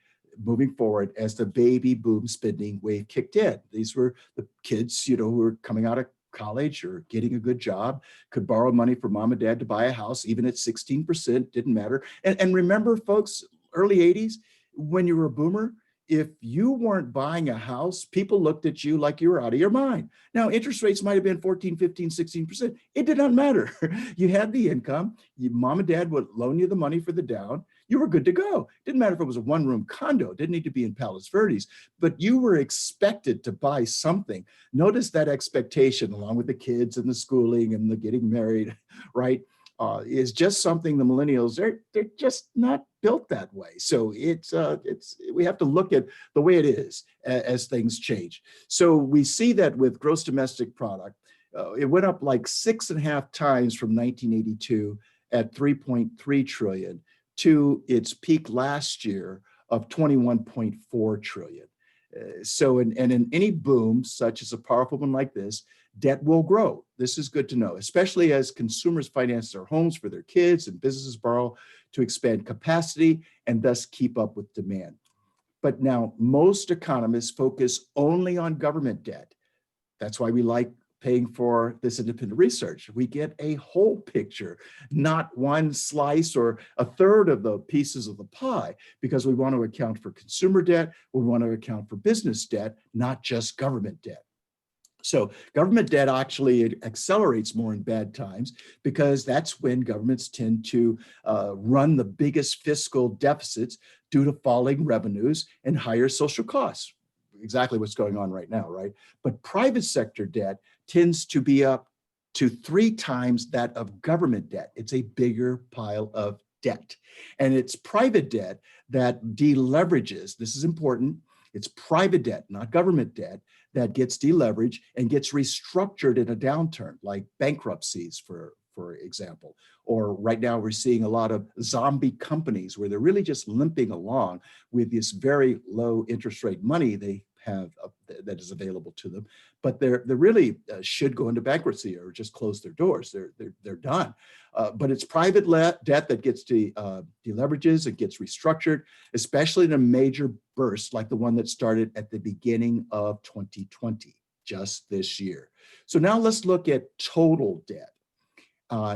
moving forward as the baby boom spending wave kicked in. These were the kids, who were coming out of college or getting a good job, could borrow money from mom and dad to buy a house, even at 16%, didn't matter. And remember, folks, early 80s, when you were a boomer, if you weren't buying a house, people looked at you like you were out of your mind. Now, interest rates might have been 14, 15, 16%. It did not matter. You had the income. Mom and dad would loan you the money for the down. You were good to go. Didn't matter if it was a one-room condo. Didn't need to be in Palos Verdes, but you were expected to buy something. Notice that expectation, along with the kids and the schooling and the getting married, right? Is just something the millennials, they're just not built that way. So we have to look at the way it is as things change. So we see that with gross domestic product, it went up like 6.5 times from 1982 at 3.3 trillion to its peak last year of 21.4 trillion. So in any boom, such as a powerful one like this, debt will grow. This is good to know, especially as consumers finance their homes for their kids and businesses borrow to expand capacity and thus keep up with demand. But now most economists focus only on government debt. That's why we like paying for this independent research. We get a whole picture, not one slice or a third of the pieces of the pie, because we want to account for consumer debt, we want to account for business debt, not just government debt. So government debt actually accelerates more in bad times because that's when governments tend to run the biggest fiscal deficits due to falling revenues and higher social costs. Exactly what's going on right now, right? But private sector debt tends to be up to 3 times that of government debt. It's a bigger pile of debt. And it's private debt that deleverages. This is important. It's private debt, not government debt, that gets deleveraged and gets restructured in a downturn, like bankruptcies, for example. Or right now we're seeing a lot of zombie companies where they're really just limping along with this very low interest rate money they have that is available to them, but they really should go into bankruptcy or just close their doors. They're done. But it's private debt that gets deleverages, it gets restructured, especially in a major burst like the one that started at the beginning of 2020, just this year. So now let's look at total debt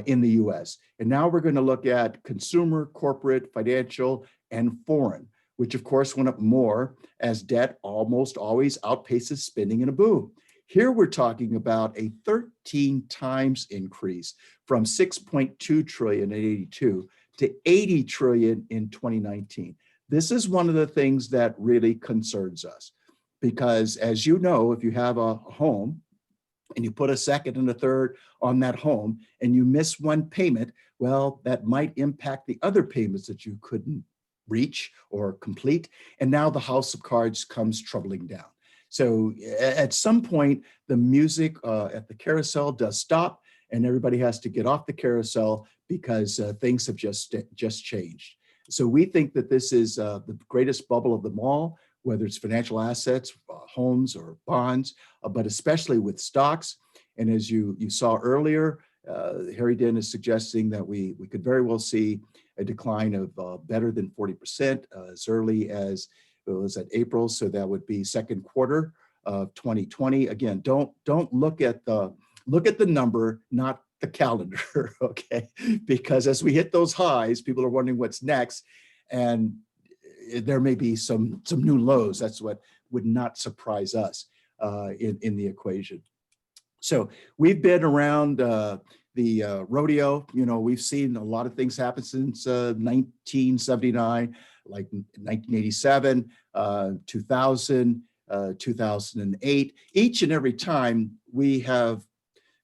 in the US. And now we're going to look at consumer, corporate, financial, and foreign, which of course went up more as debt almost always outpaces spending in a boom. Here we're talking about a 13 times increase from 6.2 trillion in 82 to 80 trillion in 2019. This is one of the things that really concerns us because, as you know, if you have a home and you put a second and a third on that home and you miss one payment, well, that might impact the other payments that you couldn't reach or complete. And now the house of cards comes troubling down. So at some point, the music at the carousel does stop and everybody has to get off the carousel because things have just changed. So we think that this is the greatest bubble of them all, whether it's financial assets, homes or bonds, but especially with stocks. And as you saw earlier, Harry Dent is suggesting that we could very well see a decline of better than 40% as early as it was at April. So that would be second quarter of 2020. Again, don't look at the number, not the calendar, okay? Because as we hit those highs, people are wondering what's next, and there may be some new lows. That's what would not surprise us in the equation. So we've been around the rodeo. You know, we've seen a lot of things happen since 1979, like 1987, 2000, 2008. Each and every time we have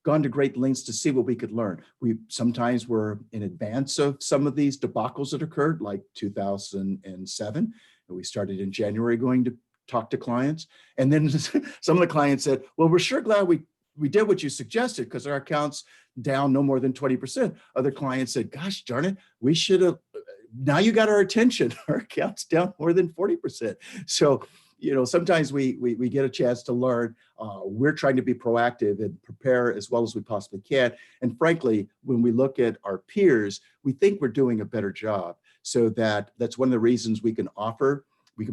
gone to great lengths to see what we could learn. We sometimes were in advance of some of these debacles that occurred, like 2007. We started in January going to talk to clients. And then some of the clients said, well, we're sure glad we did what you suggested because our account's down no more than 20%. Other clients said, gosh darn it, we should have, now you got our attention. Our account's down more than 40%. So, you know, sometimes we get a chance to learn. We're trying to be proactive and prepare as well as we possibly can. And frankly, when we look at our peers, we think we're doing a better job. So that's one of the reasons we can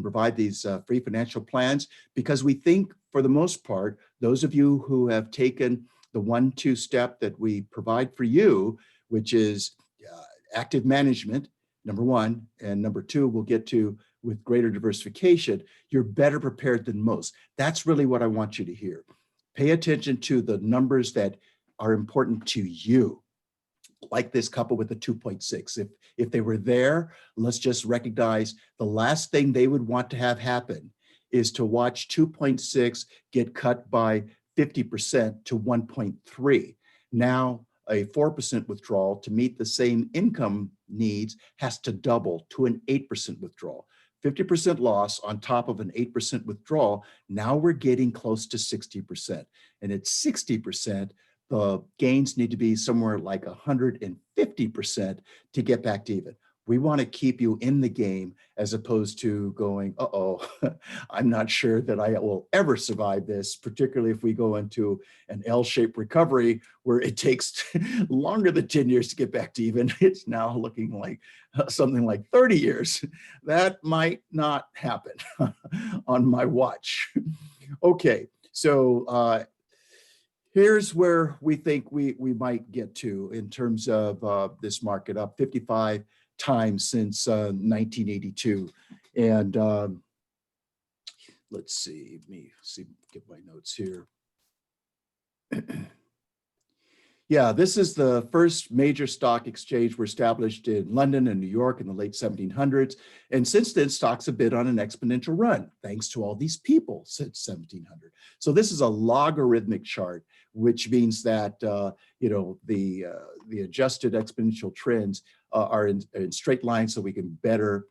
provide these free financial plans, because we think for the most part, those of you who have taken the 1-2 step that we provide for you, which is active management, number one, and number two, we'll get to with greater diversification, you're better prepared than most. That's really what I want you to hear. Pay attention to the numbers that are important to you, like this couple with the 2.6. If they were there, let's just recognize the last thing they would want to have happen is to watch 2.6 get cut by 50% to 1.3. Now, a 4% withdrawal to meet the same income needs has to double to an 8% withdrawal. 50% loss on top of an 8% withdrawal, now we're getting close to 60%. And at 60%, the gains need to be somewhere like 150% to get back to even. We want to keep you in the game as opposed to going, uh-oh, I'm not sure that I will ever survive this, particularly if we go into an L-shaped recovery where it takes longer than 10 years to get back to even. It's now looking like something like 30 years. That might not happen on my watch. Okay, so here's where we think we might get to in terms of this market, up 55 times since 1982. And let's see, get my notes here. Yeah, this is the first major stock exchange were established in London and New York in the late 1700s. And since then, stocks have been on an exponential run, thanks to all these people since 1700. So this is a logarithmic chart, which means that you know, the adjusted exponential trends are in straight lines so we can better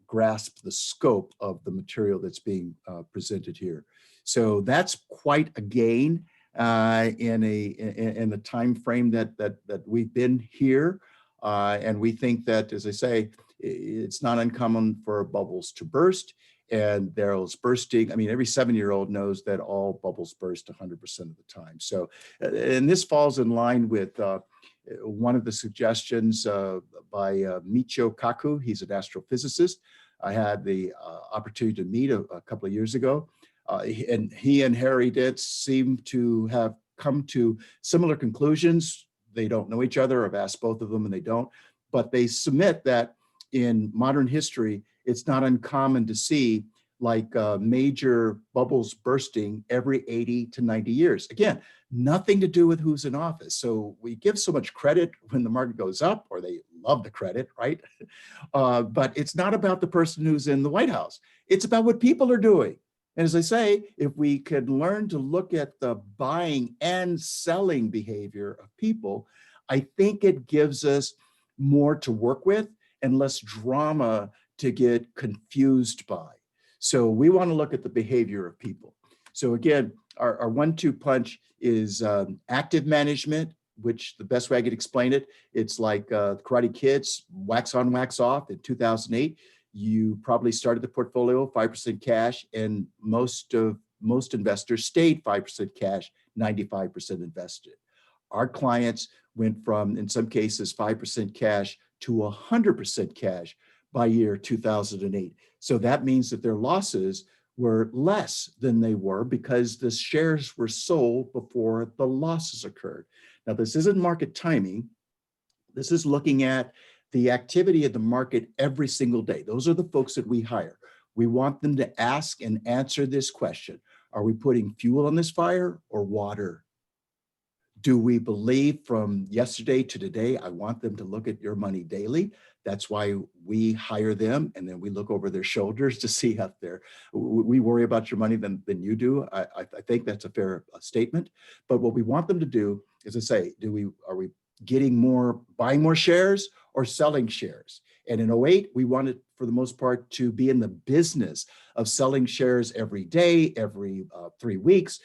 grasp the scope of the material that's being presented here. So that's quite a gain in the time frame that we've been here, and we think that, as I say, it's not uncommon for bubbles to burst, and there's bursting. I mean, every 7-year-old knows that all bubbles burst 100% of the time. So, and this falls in line with one of the suggestions by Michio Kaku. He's an astrophysicist. I had the opportunity to meet a couple of years ago. And he and Harry Dent seem to have come to similar conclusions. They don't know each other. I've asked both of them and they don't, but they submit that in modern history, it's not uncommon to see like major bubbles bursting every 80 to 90 years. Again, nothing to do with who's in office. So we give so much credit when the market goes up, or they love the credit, right? But it's not about the person who's in the White House. It's about what people are doing. And as I say, if we could learn to look at the buying and selling behavior of people, I think it gives us more to work with and less drama to get confused by. So we want to look at the behavior of people. So again, our 1-2 punch is active management, which the best way I could explain it, it's like Karate Kids, wax on, wax off. In 2008, you probably started the portfolio 5% cash, and most investors stayed 5% cash, 95% invested. Our clients went from, in some cases, 5% cash to 100% cash by year 2008. So that means that their losses were less than they were because the shares were sold before the losses occurred. Now, this isn't market timing. This is looking at the activity of the market every single day. Those are the folks that we hire. We want them to ask and answer this question. Are we putting fuel on this fire or water? Do we believe from yesterday to today? I want them to look at your money daily. That's why we hire them, and then we look over their shoulders to see if we worry about your money than you do. I think that's a fair statement. But what we want them to do is to say, are we buying more shares or selling shares? And in 08, we wanted, for the most part, to be in the business of selling shares every day, every 3 weeks,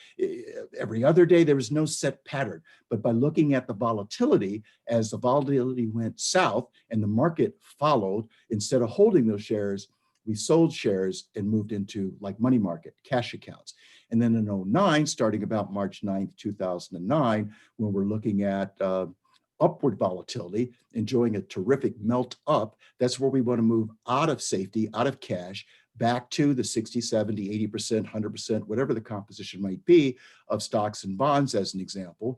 every other day. There was no set pattern. But by looking at the volatility, as the volatility went south and the market followed, instead of holding those shares, we sold shares and moved into like money market, cash accounts. And then in 09, starting about March 9th, 2009, when we're looking at upward volatility, enjoying a terrific melt up, that's where we want to move out of safety, out of cash, back to the 60, 70, 80%, 100%, whatever the composition might be of stocks and bonds, as an example,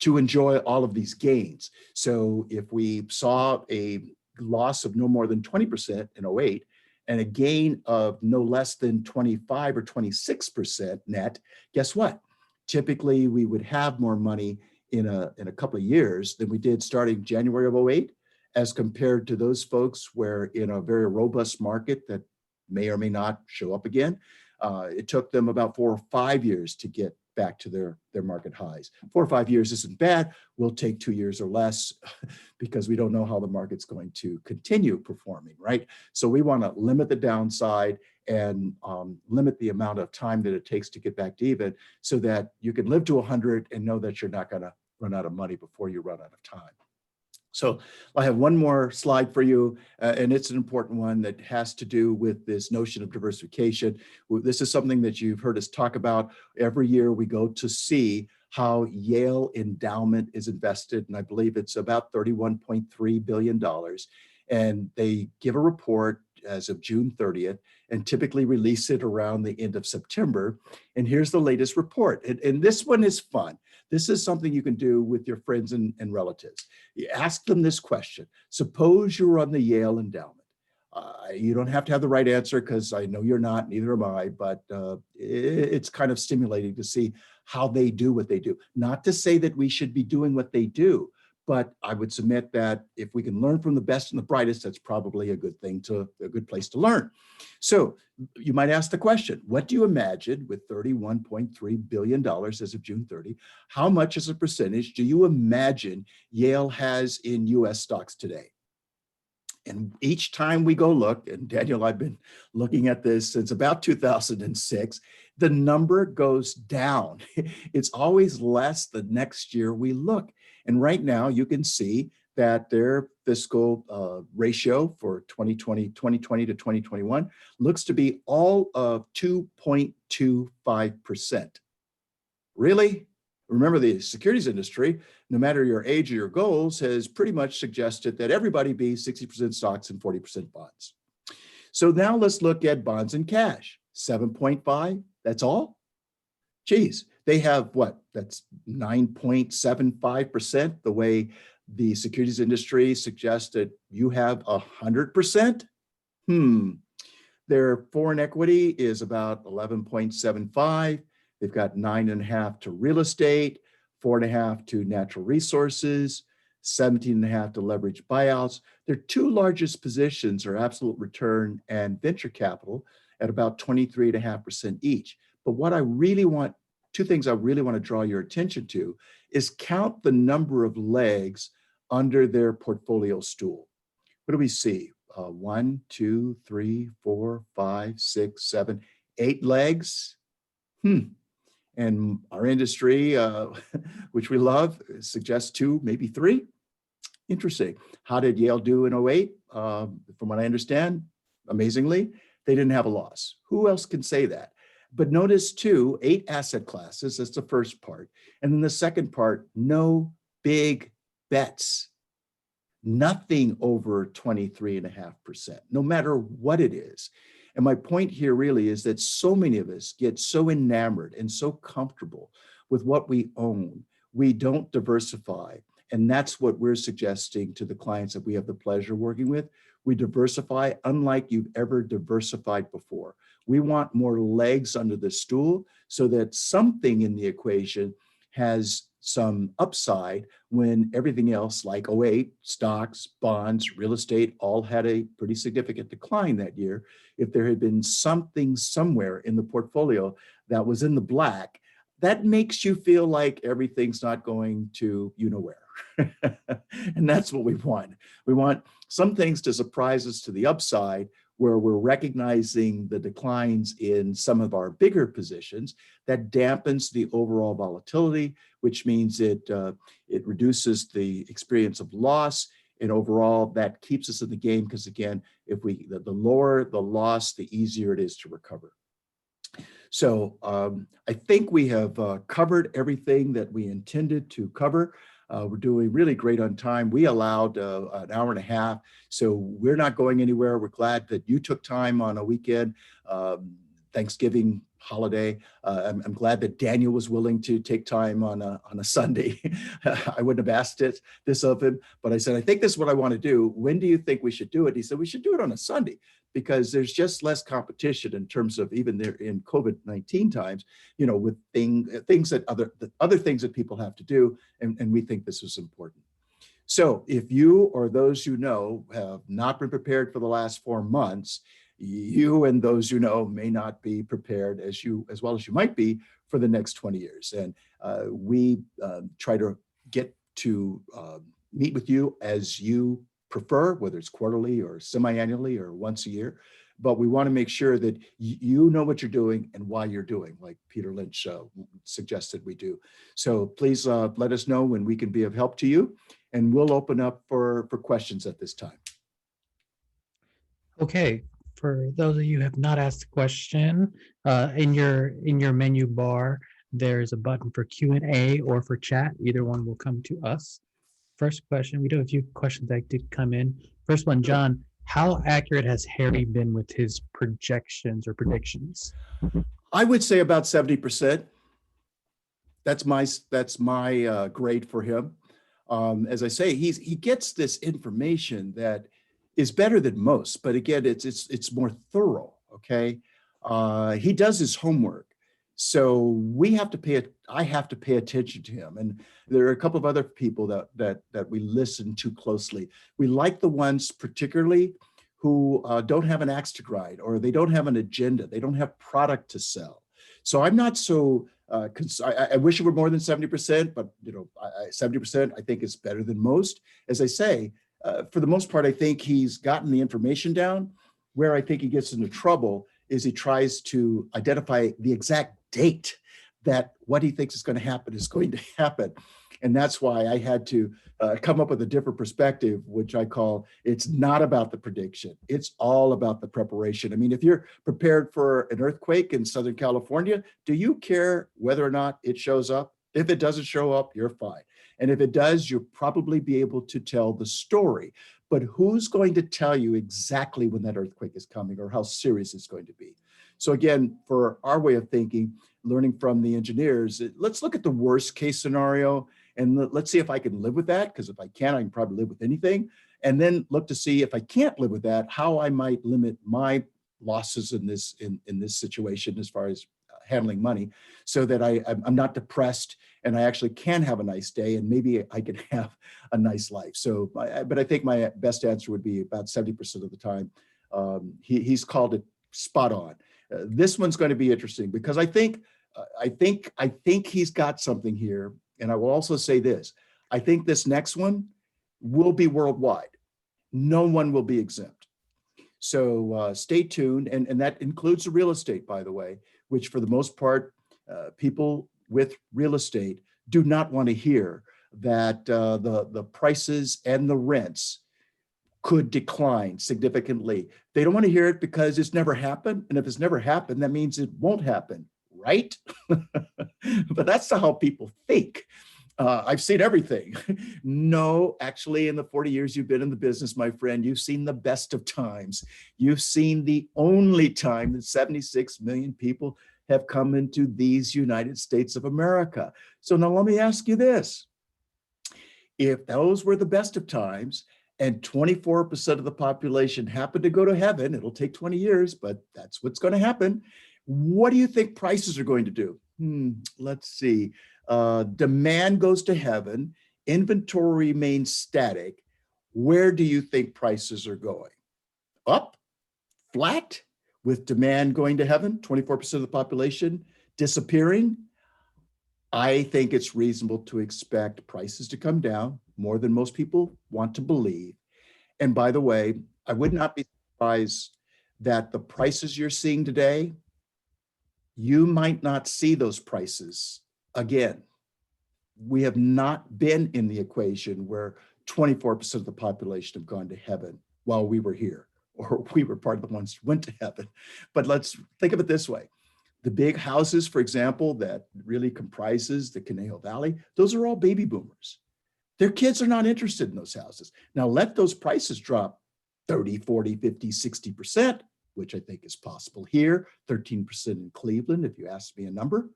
to enjoy all of these gains. So if we saw a loss of no more than 20% in 08 and a gain of no less than 25 or 26% net, guess what? Typically, we would have more money in a couple of years than we did starting January of 08, as compared to those folks where in a very robust market that may or may not show up again, it took them about 4 or 5 years to get back to their market highs. 4 or 5 years isn't bad. We'll take 2 years or less because we don't know how the market's going to continue performing, right? So we want to limit the downside and limit the amount of time that it takes to get back to even, so that you can live to 100 and know that you're not going to run out of money before you run out of time. So I have one more slide for you, and it's an important one that has to do with this notion of diversification. This is something that you've heard us talk about. Every year we go to see how Yale Endowment is invested, and I believe it's about $31.3 billion. And they give a report as of June 30th and typically release it around the end of September. And here's the latest report. And this one is fun. This is something you can do with your friends and relatives. You ask them this question. Suppose you're on the Yale Endowment. You don't have to have the right answer, because I know you're not, neither am I, but it's kind of stimulating to see how they do what they do. Not to say that we should be doing what they do, but I would submit that if we can learn from the best and the brightest, that's probably a good place to learn. So you might ask the question, what do you imagine with $31.3 billion as of June 30? How much as a percentage do you imagine Yale has in US stocks today? And each time we go look, and Daniel, I've been looking at this since about 2006, the number goes down. It's always less the next year we look. And right now you can see that their fiscal ratio for 2020 to 2021 looks to be all of 2.25%. Really? Remember, the securities industry, no matter your age or your goals, has pretty much suggested that everybody be 60% stocks and 40% bonds. So now let's look at bonds and cash. 7.5, that's all? Geez, they have what? That's 9.75%, the way The securities industry suggests that you have 100%. Their foreign equity is about 11.75. They've got 9.5 to real estate, 4.5 to natural resources, 17.5 to leverage buyouts. Their two largest positions are absolute return and venture capital at about 23.5% each. But what I really want, two things I really want to draw your attention to is count the number of legs under their portfolio stool. What do we see? 1, 2, 3, 4, 5, 6, 7, 8 legs. And our industry, which we love, suggests 2, maybe 3. Interesting. How did Yale do in 08? From what I understand, amazingly, they didn't have a loss. Who else can say that? But notice too, 8 asset classes, that's the first part. And then the second part, no big bets. Nothing over 23.5%, no matter what it is. And my point here really is that so many of us get so enamored and so comfortable with what we own, we don't diversify. And that's what we're suggesting to the clients that we have the pleasure of working with. We diversify unlike you've ever diversified before. We want more legs under the stool so that something in the equation has some upside when everything else, like 08, stocks, bonds, real estate, all had a pretty significant decline that year. If there had been something somewhere in the portfolio that was in the black, that makes you feel like everything's not going to you know where. And that's what we want. We want some things to surprise us to the upside, where we're recognizing the declines in some of our bigger positions. That dampens the overall volatility, which means it reduces the experience of loss. And overall, that keeps us in the game because, again, if the lower the loss, the easier it is to recover. So I think we have covered everything that we intended to cover. We're doing really great on time. We allowed an hour and a half, so we're not going anywhere. We're glad that you took time on a weekend, Thanksgiving holiday. I'm glad that Daniel was willing to take time on a Sunday. I wouldn't have asked this of him, but I said, I think this is what I want to do. When do you think we should do it? He said, we should do it on a Sunday, because there's just less competition in terms of even there in COVID-19 times, with things that other things that people have to do. And we think this is important. So if you or those you know have not been prepared for the last 4 months, you and those you know may not be prepared as well as you might be for the next 20 years. And we try to get to meet with you as you prefer, whether it's quarterly or semi-annually or once a year. But we want to make sure that you know what you're doing and why you're doing, like Peter Lynch suggested we do. So please let us know when we can be of help to you, and we'll open up for questions at this time. Okay, for those of you who have not asked a question, in your menu bar, there's a button for Q&A or for chat. Either one will come to us. First question, we do have a few questions that did come in. First one, John, how accurate has Harry been with his projections or predictions? I would say about 70%. That's my grade for him. As I say, he gets this information that is better than most, but again, it's more thorough. Okay, he does his homework, so I have to pay attention to him. And there are a couple of other people that we listen to closely. We like the ones particularly who don't have an axe to grind, or they don't have an agenda. They don't have product to sell. So I'm not so. I wish it were more than 70%, but 70% I think is better than most. As I say, for the most part, I think he's gotten the information down. Where I think he gets into trouble is he tries to identify the exact date that what he thinks is going to happen is going to happen. And that's why I had to come up with a different perspective, which I call, it's not about the prediction. It's all about the preparation. I mean, if you're prepared for an earthquake in Southern California, do you care whether or not it shows up? If it doesn't show up, you're fine. And if it does, you'll probably be able to tell the story. But who's going to tell you exactly when that earthquake is coming or how serious it's going to be? So again, for our way of thinking, learning from the engineers, let's look at the worst case scenario And let's see if I can live with that, because if I can, I can probably live with anything. And then look to see if I can't live with that, how I might limit my losses in this situation as far as handling money, so that I'm not depressed and I actually can have a nice day, and maybe I can have a nice life. So, but I think my best answer would be about 70% of the time. He's called it spot on. This one's going to be interesting, because I think he's got something here. And I will also say this: I think this next one will be worldwide. No one will be exempt. So stay tuned. And that includes the real estate, by the way, which for the most part, people with real estate do not want to hear that the prices and the rents could decline significantly. They don't want to hear it because it's never happened. And if it's never happened, that means it won't happen, right? But that's how people think. I've seen everything. No, actually, in the 40 years you've been in the business, my friend, you've seen the best of times. You've seen the only time that 76 million people have come into these United States of America. So now let me ask you this. If those were the best of times and 24% of the population happened to go to heaven, it'll take 20 years, but that's what's going to happen. What do you think prices are going to do? Let's see. Demand goes to heaven, inventory remains static. Where do you think prices are going? Up? Flat? With demand going to heaven, 24% of the population disappearing? I think it's reasonable to expect prices to come down more than most people want to believe. And by the way, I would not be surprised that the prices you're seeing today, you might not see those prices again. We have not been in the equation where 24% of the population have gone to heaven while we were here, or we were part of the ones who went to heaven. But let's think of it this way. The big houses, for example, that really comprises the Conejo Valley, those are all baby boomers. Their kids are not interested in those houses. Now let those prices drop 30, 40, 50, 60%, which I think is possible here, 13% in Cleveland, if you ask me a number.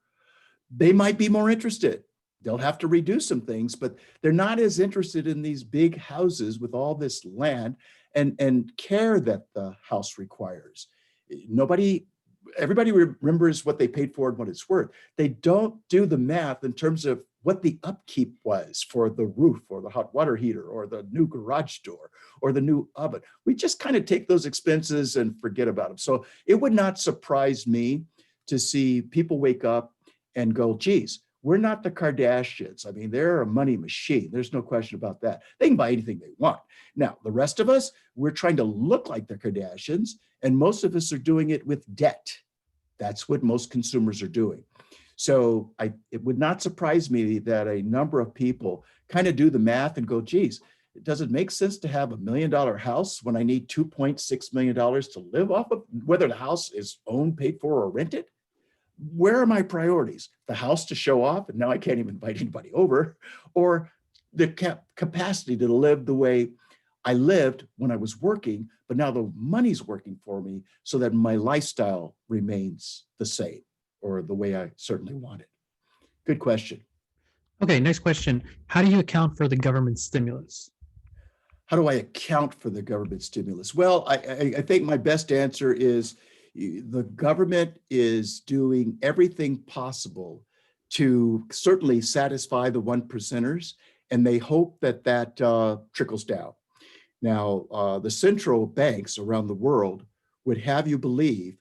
They might be more interested. They'll have to reduce some things, but they're not as interested in these big houses with all this land and care that the house requires. Everybody remembers what they paid for and what it's worth. They don't do the math in terms of what the upkeep was for the roof or the hot water heater or the new garage door or the new oven. We just kind of take those expenses and forget about them. So it would not surprise me to see people wake up and go, geez, we're not the Kardashians. I mean, they're a money machine. There's no question about that. They can buy anything they want. Now, the rest of us, we're trying to look like the Kardashians, and most of us are doing it with debt. That's what most consumers are doing. So it would not surprise me that a number of people kind of do the math and go, geez, does it make sense to have $1 million house when I need $2.6 million to live off of, whether the house is owned, paid for, or rented? Where are my priorities? The house to show off, and now I can't even invite anybody over, or the capacity to live the way I lived when I was working, but now the money's working for me so that my lifestyle remains the same, or the way I certainly want it. Good question. Okay, next question. How do you account for the government stimulus? How do I account for the government stimulus? Well, I think my best answer is the government is doing everything possible to certainly satisfy the 1%ers, and they hope that that trickles down. Now, the central banks around the world would have you believe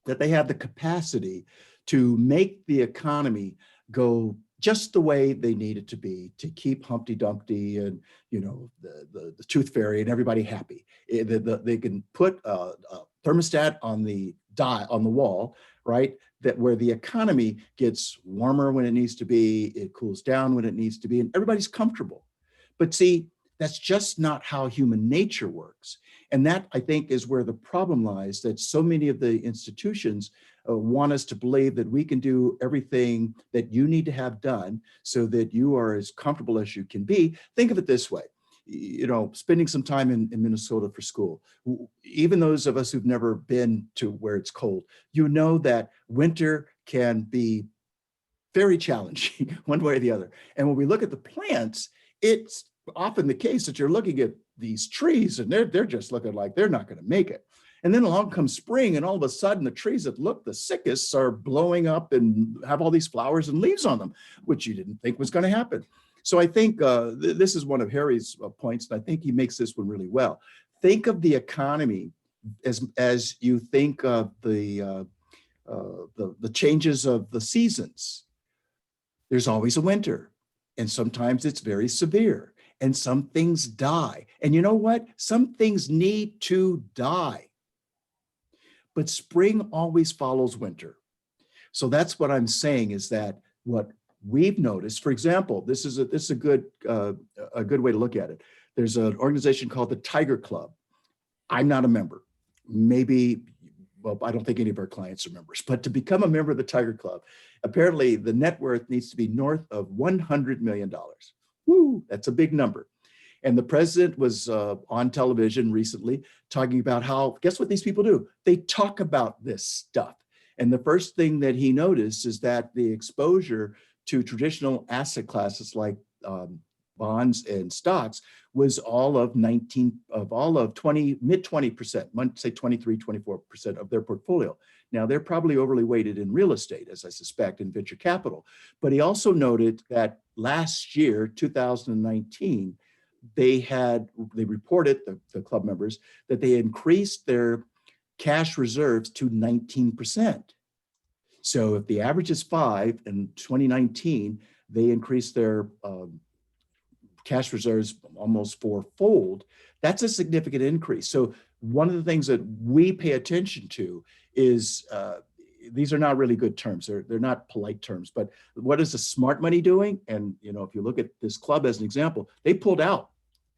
that they have the capacity to make the economy go just the way they need it to be, to keep Humpty Dumpty and the Tooth Fairy and everybody happy. They can put a thermostat on the wall, right? That where the economy gets warmer when it needs to be, it cools down when it needs to be, and everybody's comfortable. But see, that's just not how human nature works. And that, I think, is where the problem lies, that so many of the institutions want us to believe that we can do everything that you need to have done so that you are as comfortable as you can be. Think of it this way. Spending some time in Minnesota for school, even those of us who've never been to where it's cold, that winter can be very challenging one way or the other. And when we look at the plants, it's often the case that you're looking at these trees and they're just looking like they're not going to make it. And then along comes spring, and all of a sudden the trees that look the sickest are blowing up and have all these flowers and leaves on them, which you didn't think was going to happen. So I think this is one of Harry's points, and I think he makes this one really well. Think of the economy as you think of the changes of the seasons. There's always a winter, and sometimes it's very severe, and some things die. And you know what? Some things need to die. But spring always follows winter. So that's what I'm saying, is that what we've noticed, for example, this is a good way to look at it. There's an organization called the Tiger Club. I'm not a member. Maybe, well, I don't think any of our clients are members, but to become a member of the Tiger Club, apparently the net worth needs to be north of $100 million. Woo, that's a big number. And the president was on television recently talking about how, guess what these people do? They talk about this stuff. And the first thing that he noticed is that the exposure to traditional asset classes like bonds and stocks was all of mid 20%, might say 23, 24% of their portfolio. Now they're probably overly weighted in real estate, as I suspect, in venture capital. But he also noted that last year, 2019, they reported, the club members, that they increased their cash reserves to 19%. So if the average is 5 in 2019, they increased their cash reserves almost fourfold. That's a significant increase. So one of the things that we pay attention to is, these are not really good terms. They're not polite terms, but what is the smart money doing? And if you look at this club as an example, they pulled out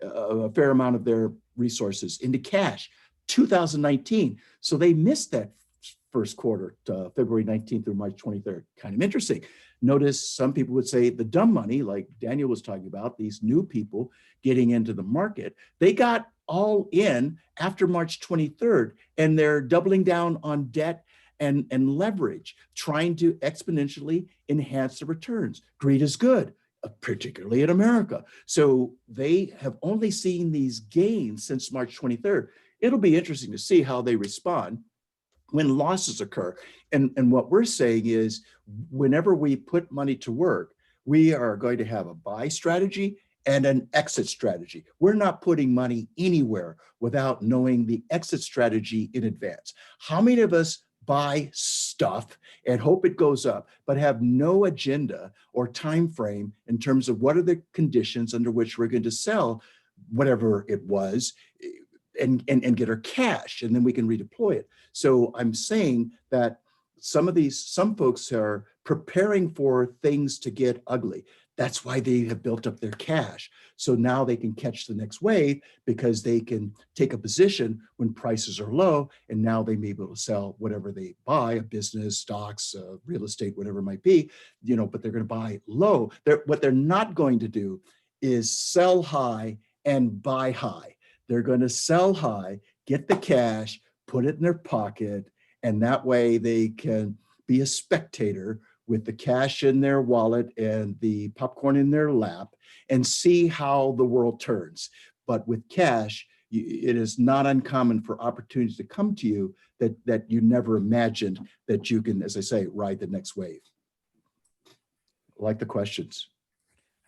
a fair amount of their resources into cash, 2019. So they missed that first quarter, February 19th through March 23rd. Kind of interesting. Notice some people would say the dumb money, like Daniel was talking about, these new people getting into the market, they got all in after March 23rd, and they're doubling down on debt and leverage, trying to exponentially enhance the returns. Greed is good, particularly in America. So they have only seen these gains since March 23rd. It'll be interesting to see how they respond when losses occur. And what we're saying is, whenever we put money to work, we are going to have a buy strategy and an exit strategy. We're not putting money anywhere without knowing the exit strategy in advance. How many of us buy stuff and hope it goes up, but have no agenda or time frame in terms of what are the conditions under which we're going to sell whatever it was and get our cash, and then we can redeploy it. So I'm saying that some folks are preparing for things to get ugly. That's why they have built up their cash. So now they can catch the next wave, because they can take a position when prices are low, and now they may be able to sell whatever they buy, a business, stocks, real estate, whatever it might be, but they're going to buy low. What they're not going to do is sell high and buy high. They're going to sell high, get the cash, put it in their pocket, and that way they can be a spectator with the cash in their wallet and the popcorn in their lap and see how the world turns. But with cash, it is not uncommon for opportunities to come to you that you never imagined that you can, as I say, ride the next wave. I like the questions.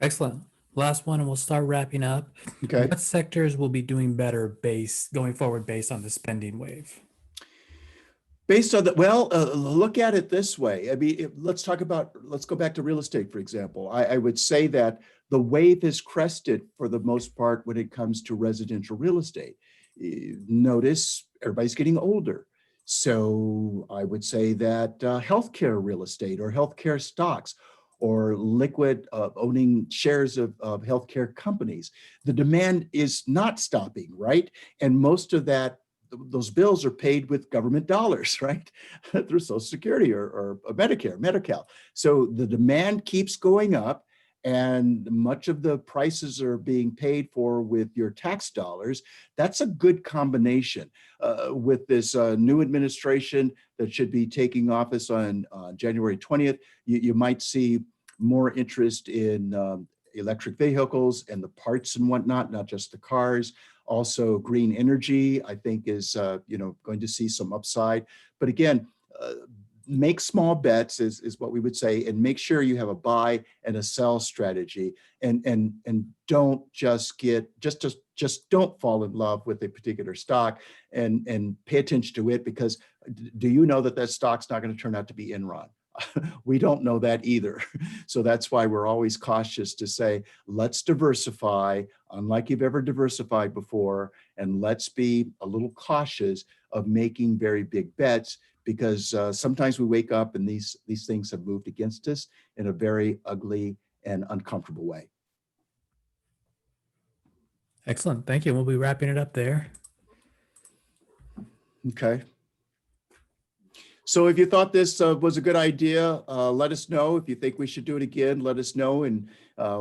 Excellent. Last one, and we'll start wrapping up. Okay. What sectors will be doing better going forward based on the spending wave? Based on that, well, look at it this way. I mean, let's go back to real estate, for example. I would say that the wave has crested for the most part when it comes to residential real estate. Notice everybody's getting older. So I would say that healthcare real estate or healthcare stocks or liquid owning shares of healthcare companies, the demand is not stopping, right? And most of those bills are paid with government dollars, right? Through Social Security or Medicare, Medi-Cal. So the demand keeps going up, and much of the prices are being paid for with your tax dollars. That's a good combination. With this new administration that should be taking office on January 20th, you might see more interest in electric vehicles and the parts and whatnot, not just the cars. Also, green energy, I think, is going to see some upside. But again, make small bets is what we would say, and make sure you have a buy and a sell strategy, and don't just don't fall in love with a particular stock, and pay attention to it, because do you know that that stock's not going to turn out to be Enron? We don't know that either. So that's why we're always cautious to say, let's diversify, unlike you've ever diversified before, and let's be a little cautious of making very big bets, because sometimes we wake up and these things have moved against us in a very ugly and uncomfortable way. Excellent. Thank you. We'll be wrapping it up there. Okay. So if you thought this was a good idea, let us know. If you think we should do it again, let us know. And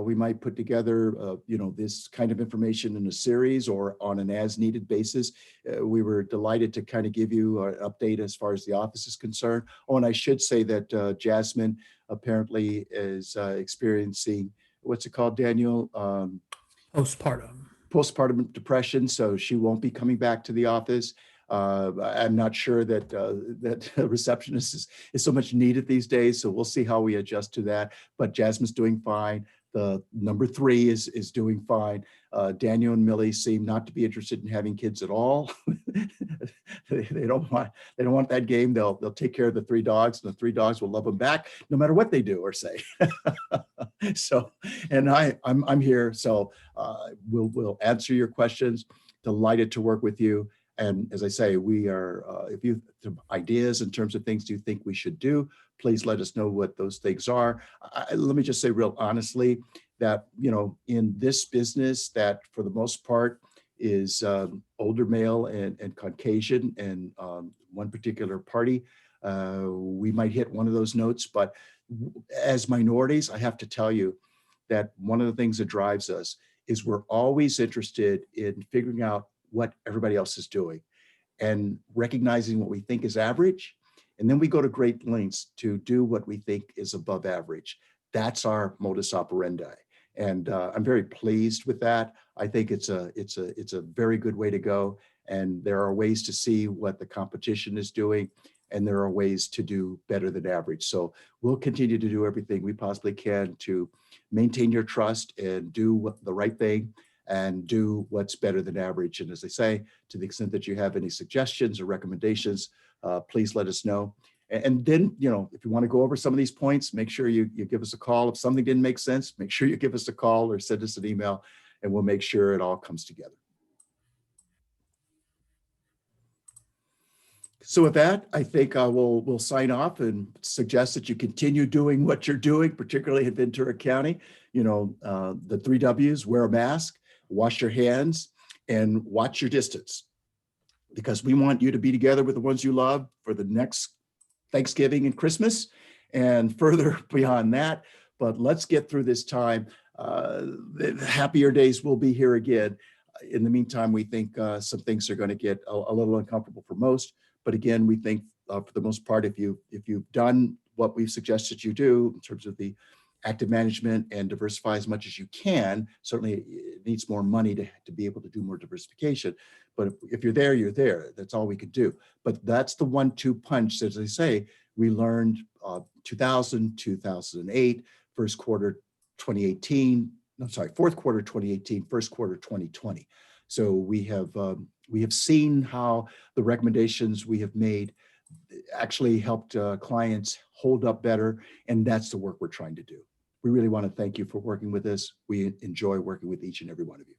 we might put together, this kind of information in a series or on an as needed basis. We were delighted to kind of give you an update as far as the office is concerned. Oh, and I should say that Jasmine apparently is experiencing, what's it called, Daniel? Postpartum depression. So she won't be coming back to the office. I'm not sure that that a receptionist is so much needed these days, so we'll see how we adjust to that. But Jasmine's doing fine. The number 3 is doing fine. Daniel and Millie seem not to be interested in having kids at all. they don't want that game. They'll take care of the 3 dogs, and the 3 dogs will love them back no matter what they do or say. So, and I'm here, so we'll answer your questions. Delighted to work with you. And as I say, we are, if you have ideas in terms of things you think we should do, please let us know what those things are. Let me just say real honestly that, in this business that for the most part is older male and Caucasian and one particular party, we might hit one of those notes. But as minorities, I have to tell you that one of the things that drives us is we're always interested in figuring out what everybody else is doing and recognizing what we think is average. And then we go to great lengths to do what we think is above average. That's our modus operandi. And I'm very pleased with that. I think it's a very good way to go. And there are ways to see what the competition is doing, and there are ways to do better than average. So we'll continue to do everything we possibly can to maintain your trust and do the right thing and do what's better than average. And as I say, to the extent that you have any suggestions or recommendations, please let us know. And then, if you want to go over some of these points, make sure you give us a call. If something didn't make sense, make sure you give us a call or send us an email, and we'll make sure it all comes together. So with that, I think we'll sign off and suggest that you continue doing what you're doing, particularly in Ventura County. The 3 W's: wear a mask, wash your hands, and watch your distance, because we want you to be together with the ones you love for the next Thanksgiving and Christmas and further beyond that. But let's get through this time. The happier days will be here again. In the meantime, we think some things are going to get a little uncomfortable for most. But again, we think for the most part, if you've done what we've suggested you do in terms of the active management and diversify as much as you can. Certainly it needs more money to be able to do more diversification. But if you're there, you're there. That's all we could do. But that's the 1-2 punch, as I say, we learned 2000, 2008, fourth quarter 2018, first quarter 2020. So we have seen how the recommendations we have made actually helped clients hold up better. And that's the work we're trying to do. We really want to thank you for working with us. We enjoy working with each and every one of you.